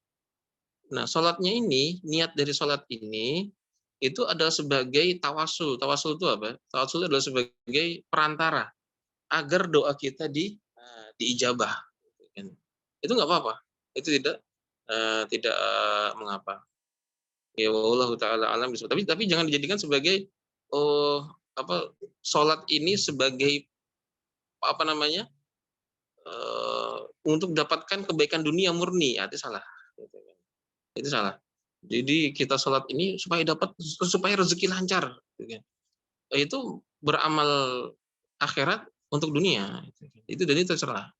Nah, sholatnya ini, niat dari sholat ini itu adalah sebagai tawasul. Tawasul itu apa? Tawasul itu adalah sebagai perantara agar doa kita diijabah. Itu nggak apa-apa. Itu tidak mengapa. Ya wallahu taala alam. Tapi jangan dijadikan sebagai sholat ini sebagai untuk mendapatkan kebaikan dunia murni. Ya, itu salah. Itu salah. Jadi kita sholat ini supaya rezeki lancar. Itu beramal akhirat untuk dunia. Itu dari tercela.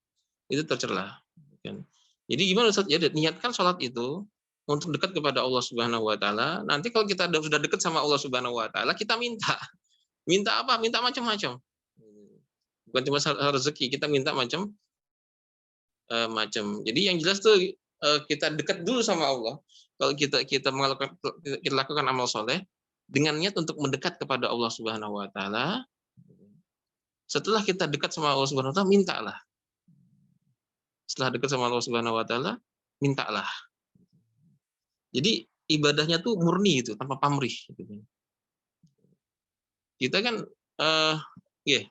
Itu tercela. Jadi gimana Ustaz? Ya, niatkan sholat itu untuk dekat kepada Allah Subhanahu Wa Taala. Nanti kalau kita sudah dekat sama Allah Subhanahu Wa Taala, kita minta apa? Minta macam-macam. Bukan cuma rezeki, kita minta macam. Jadi yang jelas tuh kita dekat dulu sama Allah. Kalau kita lakukan amal soleh dengan niat untuk mendekat kepada Allah Subhanahu Wa Taala. Setelah kita dekat sama Allah Subhanahu Wa Taala, mintalah. Setelah dekat sama Allah Subhanahu Wa Taala, mintalah. Jadi ibadahnya tuh murni itu, tanpa pamrih. Kita kan,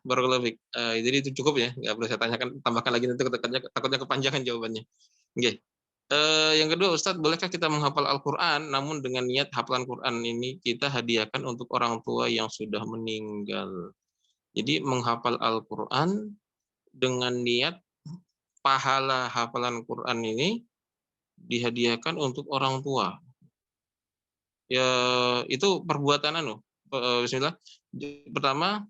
barakallahu fiik. Jadi itu cukup ya, nggak perlu saya tanyakan, tambahkan lagi nanti takutnya kepanjangan jawabannya. Yang kedua, Ustadz, bolehkah kita menghafal Al-Quran, namun dengan niat hafalan Quran ini kita hadiahkan untuk orang tua yang sudah meninggal. Jadi menghafal Al-Quran dengan niat pahala hafalan Quran ini dihadiahkan untuk orang tua. Ya, itu perbuatan bismillah. Pertama,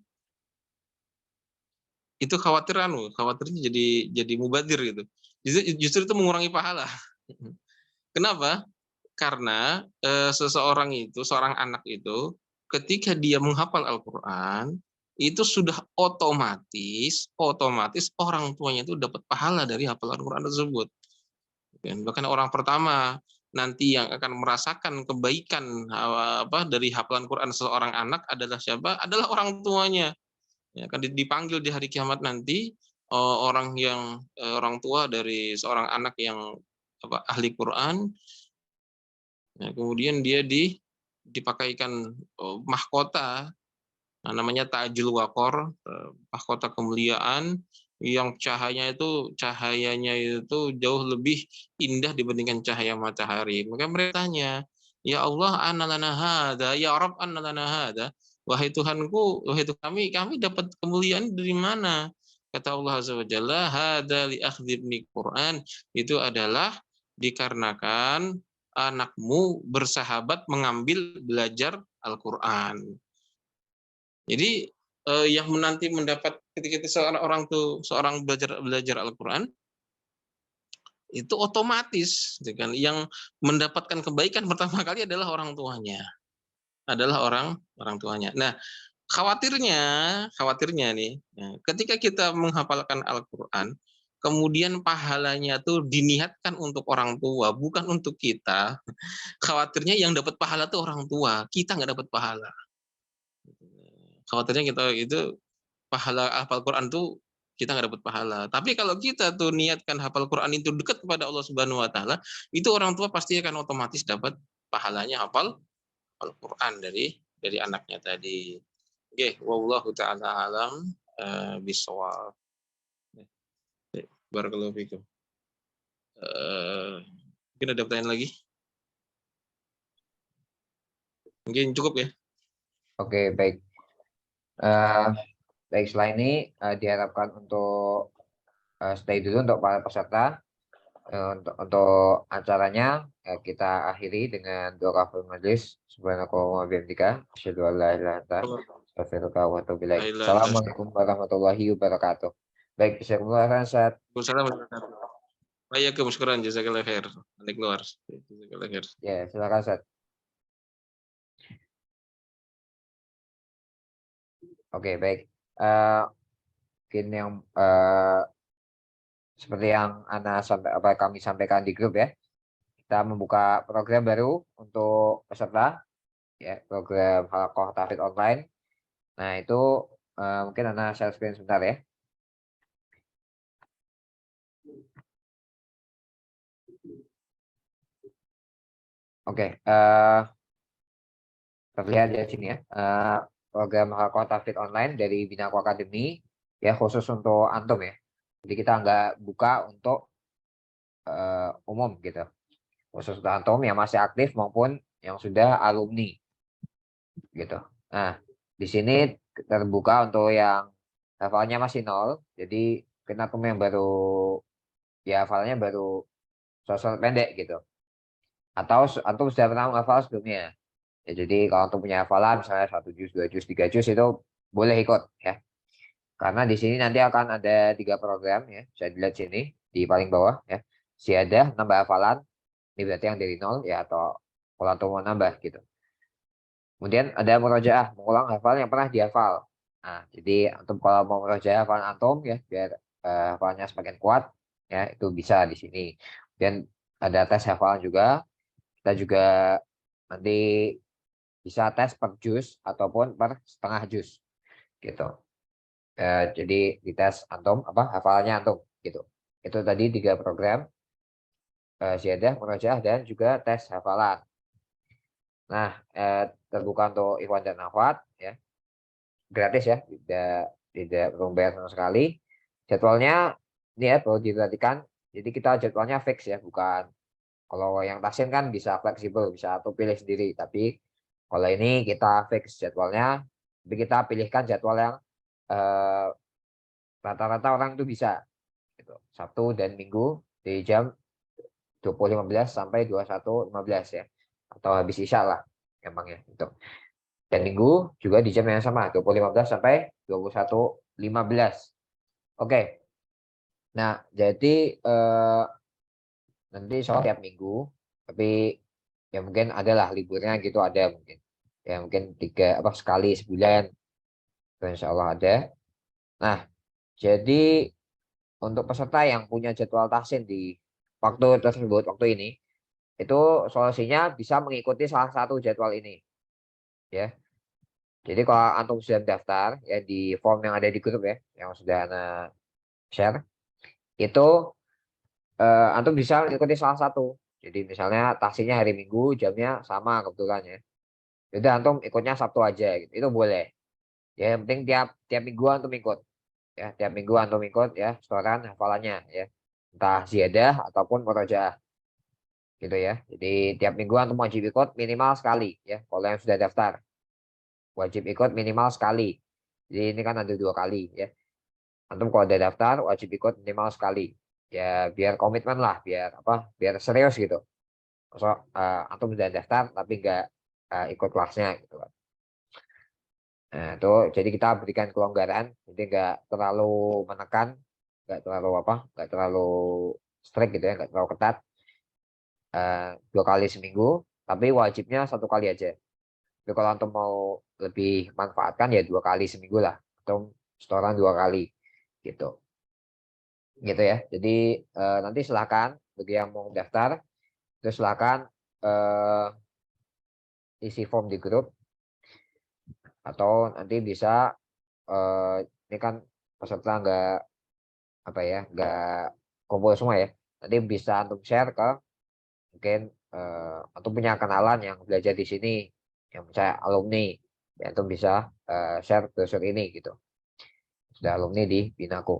itu khawatirnya jadi mubadir gitu. Justru itu mengurangi pahala. Kenapa? Karena seorang anak itu ketika dia menghafal Al-Quran itu sudah otomatis orang tuanya itu dapat pahala dari hafalan Al-Quran tersebut. Dan bahkan orang pertama nanti yang akan merasakan kebaikan dari hafalan Quran seorang anak adalah siapa? Adalah orang tuanya. Ya, akan dipanggil di hari kiamat nanti orang tua dari seorang anak yang ahli Quran. Nah, kemudian dia dipakaikan mahkota, namanya tajul wakor, mahkota kemuliaan yang cahayanya itu jauh lebih indah dibandingkan cahaya matahari. Maka mereka tanya, ya Allah, anna lana hada, ya Rabb, anna lana hada. Wahai Tuhanku, wahai Tuhan kami dapat kemuliaan dari mana? Kata Allah Azza wa Jalla, hada li akhdhi ibni Quran, itu adalah dikarenakan anakmu bersahabat mengambil belajar Al-Qur'an. Jadi yang nanti mendapat ketika seorang belajar Al-Qur'an itu otomatis kan yang mendapatkan kebaikan pertama kali adalah orang tuanya. Adalah orang tuanya. Nah, khawatirnya nih, ketika kita menghafalkan Al-Qur'an, kemudian pahalanya tuh diniatkan untuk orang tua, bukan untuk kita. Khawatirnya yang dapat pahala tuh orang tua, kita nggak dapat pahala. Khawatirnya kita itu pahala hafal Quran tuh kita nggak dapat pahala. Tapi kalau kita tuh niatkan hafal Quran itu dekat kepada Allah Subhanahu wa taala, itu orang tua pasti akan otomatis dapat pahalanya hafal Al-Qur'an dari anaknya tadi. Oke, wallahu taala alam bisawab. Barakallahu fikum. Mungkin ada pertanyaan lagi? Mungkin cukup ya. Oke, baik. Baik, setelah ini diharapkan untuk stay dulu untuk para peserta. Untuk acaranya kita akhiri dengan doa kafaratul majelis. Subhanakallahumma wa bihamdika asyhadu an la ilaha illa anta astaghfiruka wa atubu ilaik. Assalamualaikum warahmatullahi wabarakatuh. Baik, bismillah Ustaz. Waalaikumsalam. Waalaikumsalam. Syukran, jazakallahu khair. Nanti keluar. Jazakallahu khair. Ya, silakan Ustaz. Oke, baik. Mungkin yang seperti yang kami sampaikan di grup ya, kita membuka program baru untuk peserta, ya, program Halaqah Tahfidz Online. Nah, itu mungkin Ana share screen sebentar ya. Oke, terlihat di sini ya, program Halaqah Tahfidz Online dari Binaqo Academy, ya, khusus untuk antum ya. Jadi kita nggak buka untuk umum gitu, khusus untuk antum yang masih aktif maupun yang sudah alumni gitu. Nah, di sini terbuka untuk yang hafalnya masih 0, jadi kita antum yang baru ya hafalnya baru sosok pendek gitu, atau antum sudah pernah menghafal sebelumnya ya. Jadi kalau antum punya hafalan misalnya 1 juz, 2 juz, 3 juz, itu boleh ikut ya. Karena di sini nanti akan ada 3 program ya, bisa dilihat sini di paling bawah ya. Ziyadah, nambah hafalan, ini berarti yang dari 0 ya, atau kalau antum mau nambah gitu. Kemudian ada murojaah, mengulang hafal yang pernah dihafal. Nah, jadi antum kalau mau murojaah hafalan antum ya, biar hafalnya semakin kuat ya, itu bisa di sini. Dan ada tes hafalan juga. Kita juga nanti bisa tes per juz ataupun per setengah juz gitu. Jadi dites antum hafalannya antum gitu. Itu tadi 3 program, ziyadah, murojaah, dan juga tes hafalan. Nah, terbuka untuk ikhwan dan akhwat ya, gratis ya, tidak perlu bayar sama sekali. Jadwalnya ini ya perlu diperhatikan. Jadi kita jadwalnya fix ya, bukan kalau yang tahsin kan bisa fleksibel, bisa tuh pilih sendiri. Tapi kalau ini kita fix jadwalnya, tapi kita pilihkan jadwal yang rata-rata orang itu bisa gitu. Sabtu dan Minggu di jam 20.15 sampai 21.15 ya, atau habis isya lah gampangnya itu. Dan Minggu juga di jam yang sama, 20.15 sampai 21.15. Oke. Nah, jadi nanti soal tiap minggu, tapi ya mungkin adalah liburnya gitu, ada mungkin. Ya mungkin sekali sebulan, insya Allah ada. Nah, jadi untuk peserta yang punya jadwal tahsin di waktu tersebut, waktu ini, itu solusinya bisa mengikuti salah satu jadwal ini, ya. Jadi kalau antum sudah daftar ya di form yang ada di grup ya, yang sudah Ana share, itu antum bisa mengikuti salah satu. Jadi misalnya taksinya hari Minggu, jamnya sama kebetulan ya. Jadi antum ikutnya Sabtu aja gitu. Itu boleh. Ya, yang penting tiap tiap minggu antum ikut. Ya, tiap minggu antum ikut ya, setoran hafalannya ya. Entah ziyadah ataupun murojaah gitu ya. Jadi tiap minggu antum wajib ikut minimal sekali ya. Kalau yang sudah daftar wajib ikut minimal sekali. Jadi ini kan ada 2 kali ya. Antum kalau udah daftar wajib ikut minimal sekali. Ya biar komitmen lah, biar apa? Biar serius gitu. So, antum udah daftar tapi nggak ikut kelasnya gitu kan. Nah, itu jadi kita berikan kelonggaran, jadi nggak terlalu menekan, nggak terlalu apa, nggak terlalu strict gitu ya, nggak terlalu ketat. 2 kali seminggu, tapi wajibnya 1 kali aja. Jadi kalau antum mau lebih manfaatkan ya 2 kali seminggu lah, atau setoran 2 kali gitu, gitu ya. Jadi nanti silakan bagi yang mau daftar, terus silakan isi form di grup atau nanti bisa ini kan peserta nggak apa ya nggak kumpul semua ya, nanti bisa antum share ke mungkin antum punya kenalan yang belajar di sini yang saya alumni ya, antum bisa share brosur ini gitu, sudah alumni di Binaku.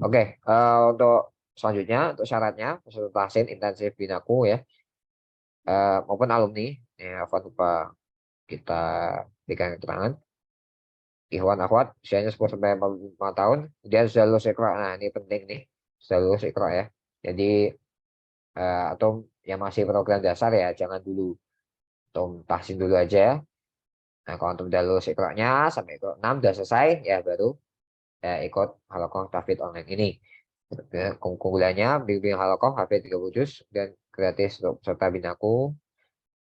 Oke, untuk selanjutnya untuk syaratnya peserta tahsin intensif Binaku ya, maupun alumni ya, apa lupa kita berikan keterangan ikhwan akhwat usianya 10 sampai 45 tahun dia sudah lulus Iqra. Nah, ini penting nih, sudah lulus Iqra ya. Jadi atau yang masih program dasar ya jangan dulu, atau tahsin dulu aja. Nah, kalau untuk udah lulus Iqra-nya sampai Iqra 6 udah selesai ya baru ikut halakoh tahfidz online ini. Keunggulannya bimbing halakoh hafid 30 juz dan gratis untuk peserta Binaku.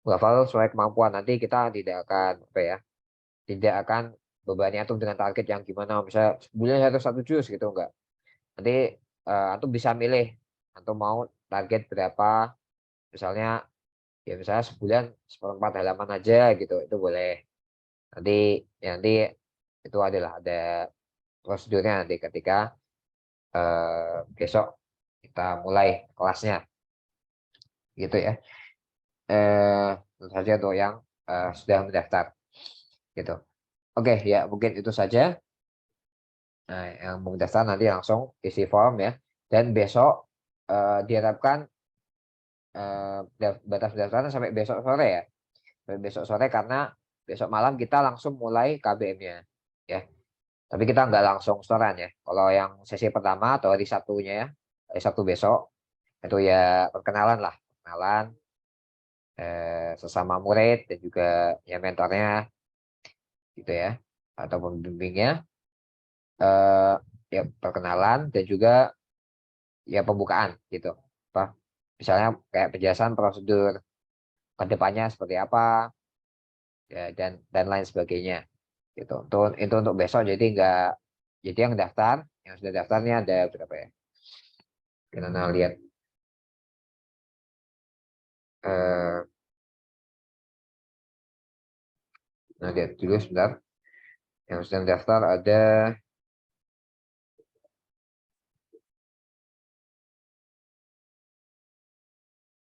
Hafal sesuai kemampuan, nanti kita tidak akan apa ya, tidak akan bebani antum dengan target yang gimana, misalnya sebulan harus 1 juz gitu enggak. Nanti antum bisa milih antum mau target berapa, misalnya ya misalnya sebulan 1/4 halaman aja gitu, itu boleh. Nanti ya nanti itu adalah ada prosedurnya nanti ketika besok kita mulai kelasnya gitu ya. Tentu saja untuk yang sudah mendaftar gitu. Oke ya mungkin itu saja. Nah, yang mau mendaftar nanti langsung isi form ya. Dan besok diharapkan batas pendaftaran sampai besok sore ya. Sampai besok sore karena besok malam kita langsung mulai KBM-nya ya. Tapi kita nggak langsung setoran ya. Kalau yang sesi pertama atau hari Sabtunya ya, hari Sabtu besok itu ya perkenalan lah, perkenalan sesama murid dan juga ya mentornya gitu ya, atau pembimbingnya ya perkenalan dan juga ya pembukaan gitu. Apa? Misalnya kayak penjelasan prosedur kedepannya seperti apa ya, dan lain sebagainya gitu. Itu untuk besok jadi enggak, jadi yang daftar yang sudah daftarnya ada berapa ya? Kita lihat eh nah lihat dulu sebentar. Yang sudah daftar ada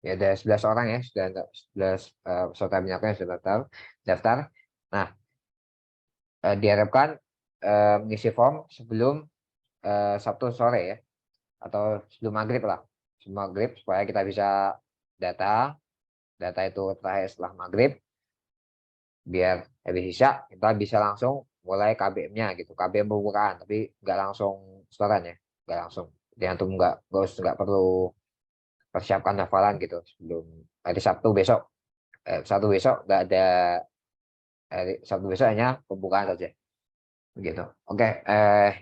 ya ada 11 orang ya, sudah ada 11 peserta Binaku yang sudah daftar. Nah, diharapkan mengisi form sebelum Sabtu sore ya, atau sebelum maghrib lah, sebelum maghrib supaya kita bisa data data itu terakhir setelah maghrib, biar habis isya kita bisa langsung mulai KBM-nya gitu, KBM pembukaan, tapi nggak langsung setoran ya, nggak langsung. Jadi antum nggak perlu persiapkan hafalan gitu sebelum hari Sabtu besok. Sabtu besok nggak ada, hari Sabtu besok hanya pembukaan saja begitu. Oke,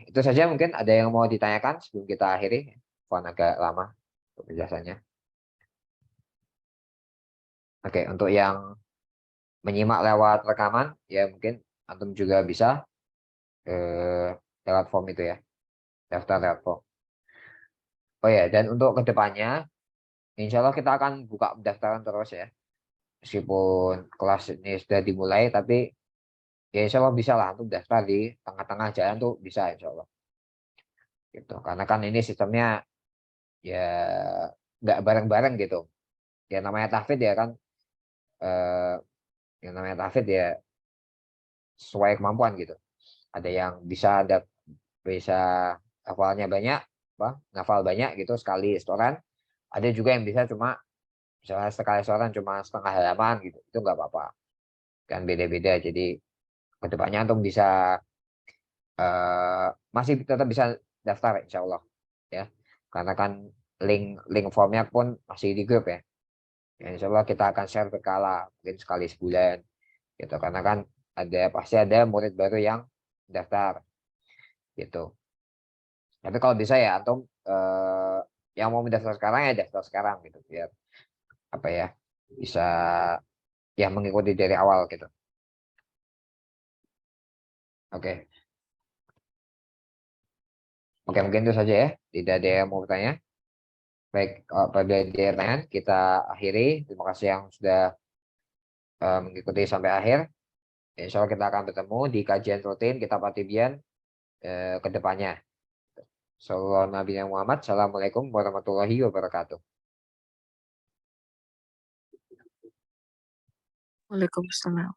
itu saja mungkin ada yang mau ditanyakan sebelum kita akhiri. Pohon agak lama untuk penjelasannya. Oke, untuk yang menyimak lewat rekaman ya mungkin antum juga bisa eh, lewat form itu ya, daftar lewat form. Oh ya, dan untuk kedepannya Insya Allah kita akan buka pendaftaran terus ya. Meskipun kelas ini sudah dimulai, tapi ya insya Allah bisa lah untuk daftar di tengah-tengah jalan tuh bisa insya Allah. Gitu. Karena kan ini sistemnya ya nggak bareng-bareng gitu. Ya namanya tahfidz ya kan, eh, yang namanya tahfidz ya sesuai kemampuan gitu. Ada yang bisa hafalnya banyak, ngafal banyak gitu sekali setoran. Ada juga yang bisa cuma misalnya sekali setoran cuma setengah halaman gitu. Itu nggak apa-apa. Kan beda-beda. Jadi kedepannya antum bisa masih tetap bisa daftar insya Allah ya. Karena kan link formnya pun masih di grup ya. Ya, insya Allah kita akan share berkala mungkin sekali sebulan gitu. Karena kan pasti ada murid baru yang daftar gitu. Tapi kalau bisa ya antum yang mau mendaftar sekarang ya daftar sekarang gitu biar apa ya bisa ya mengikuti dari awal gitu. Oke. Oke, mungkin itu saja ya. Tidak ada yang mau bertanya. Baik, pada pertanyaan kita akhiri. Terima kasih yang sudah mengikuti sampai akhir. Insya Allah kita akan bertemu di kajian rutin kita Patibian ke depannya. Sallallahu Nabi Muhammad. Assalamualaikum warahmatullahi wabarakatuh. Waalaikumsalam.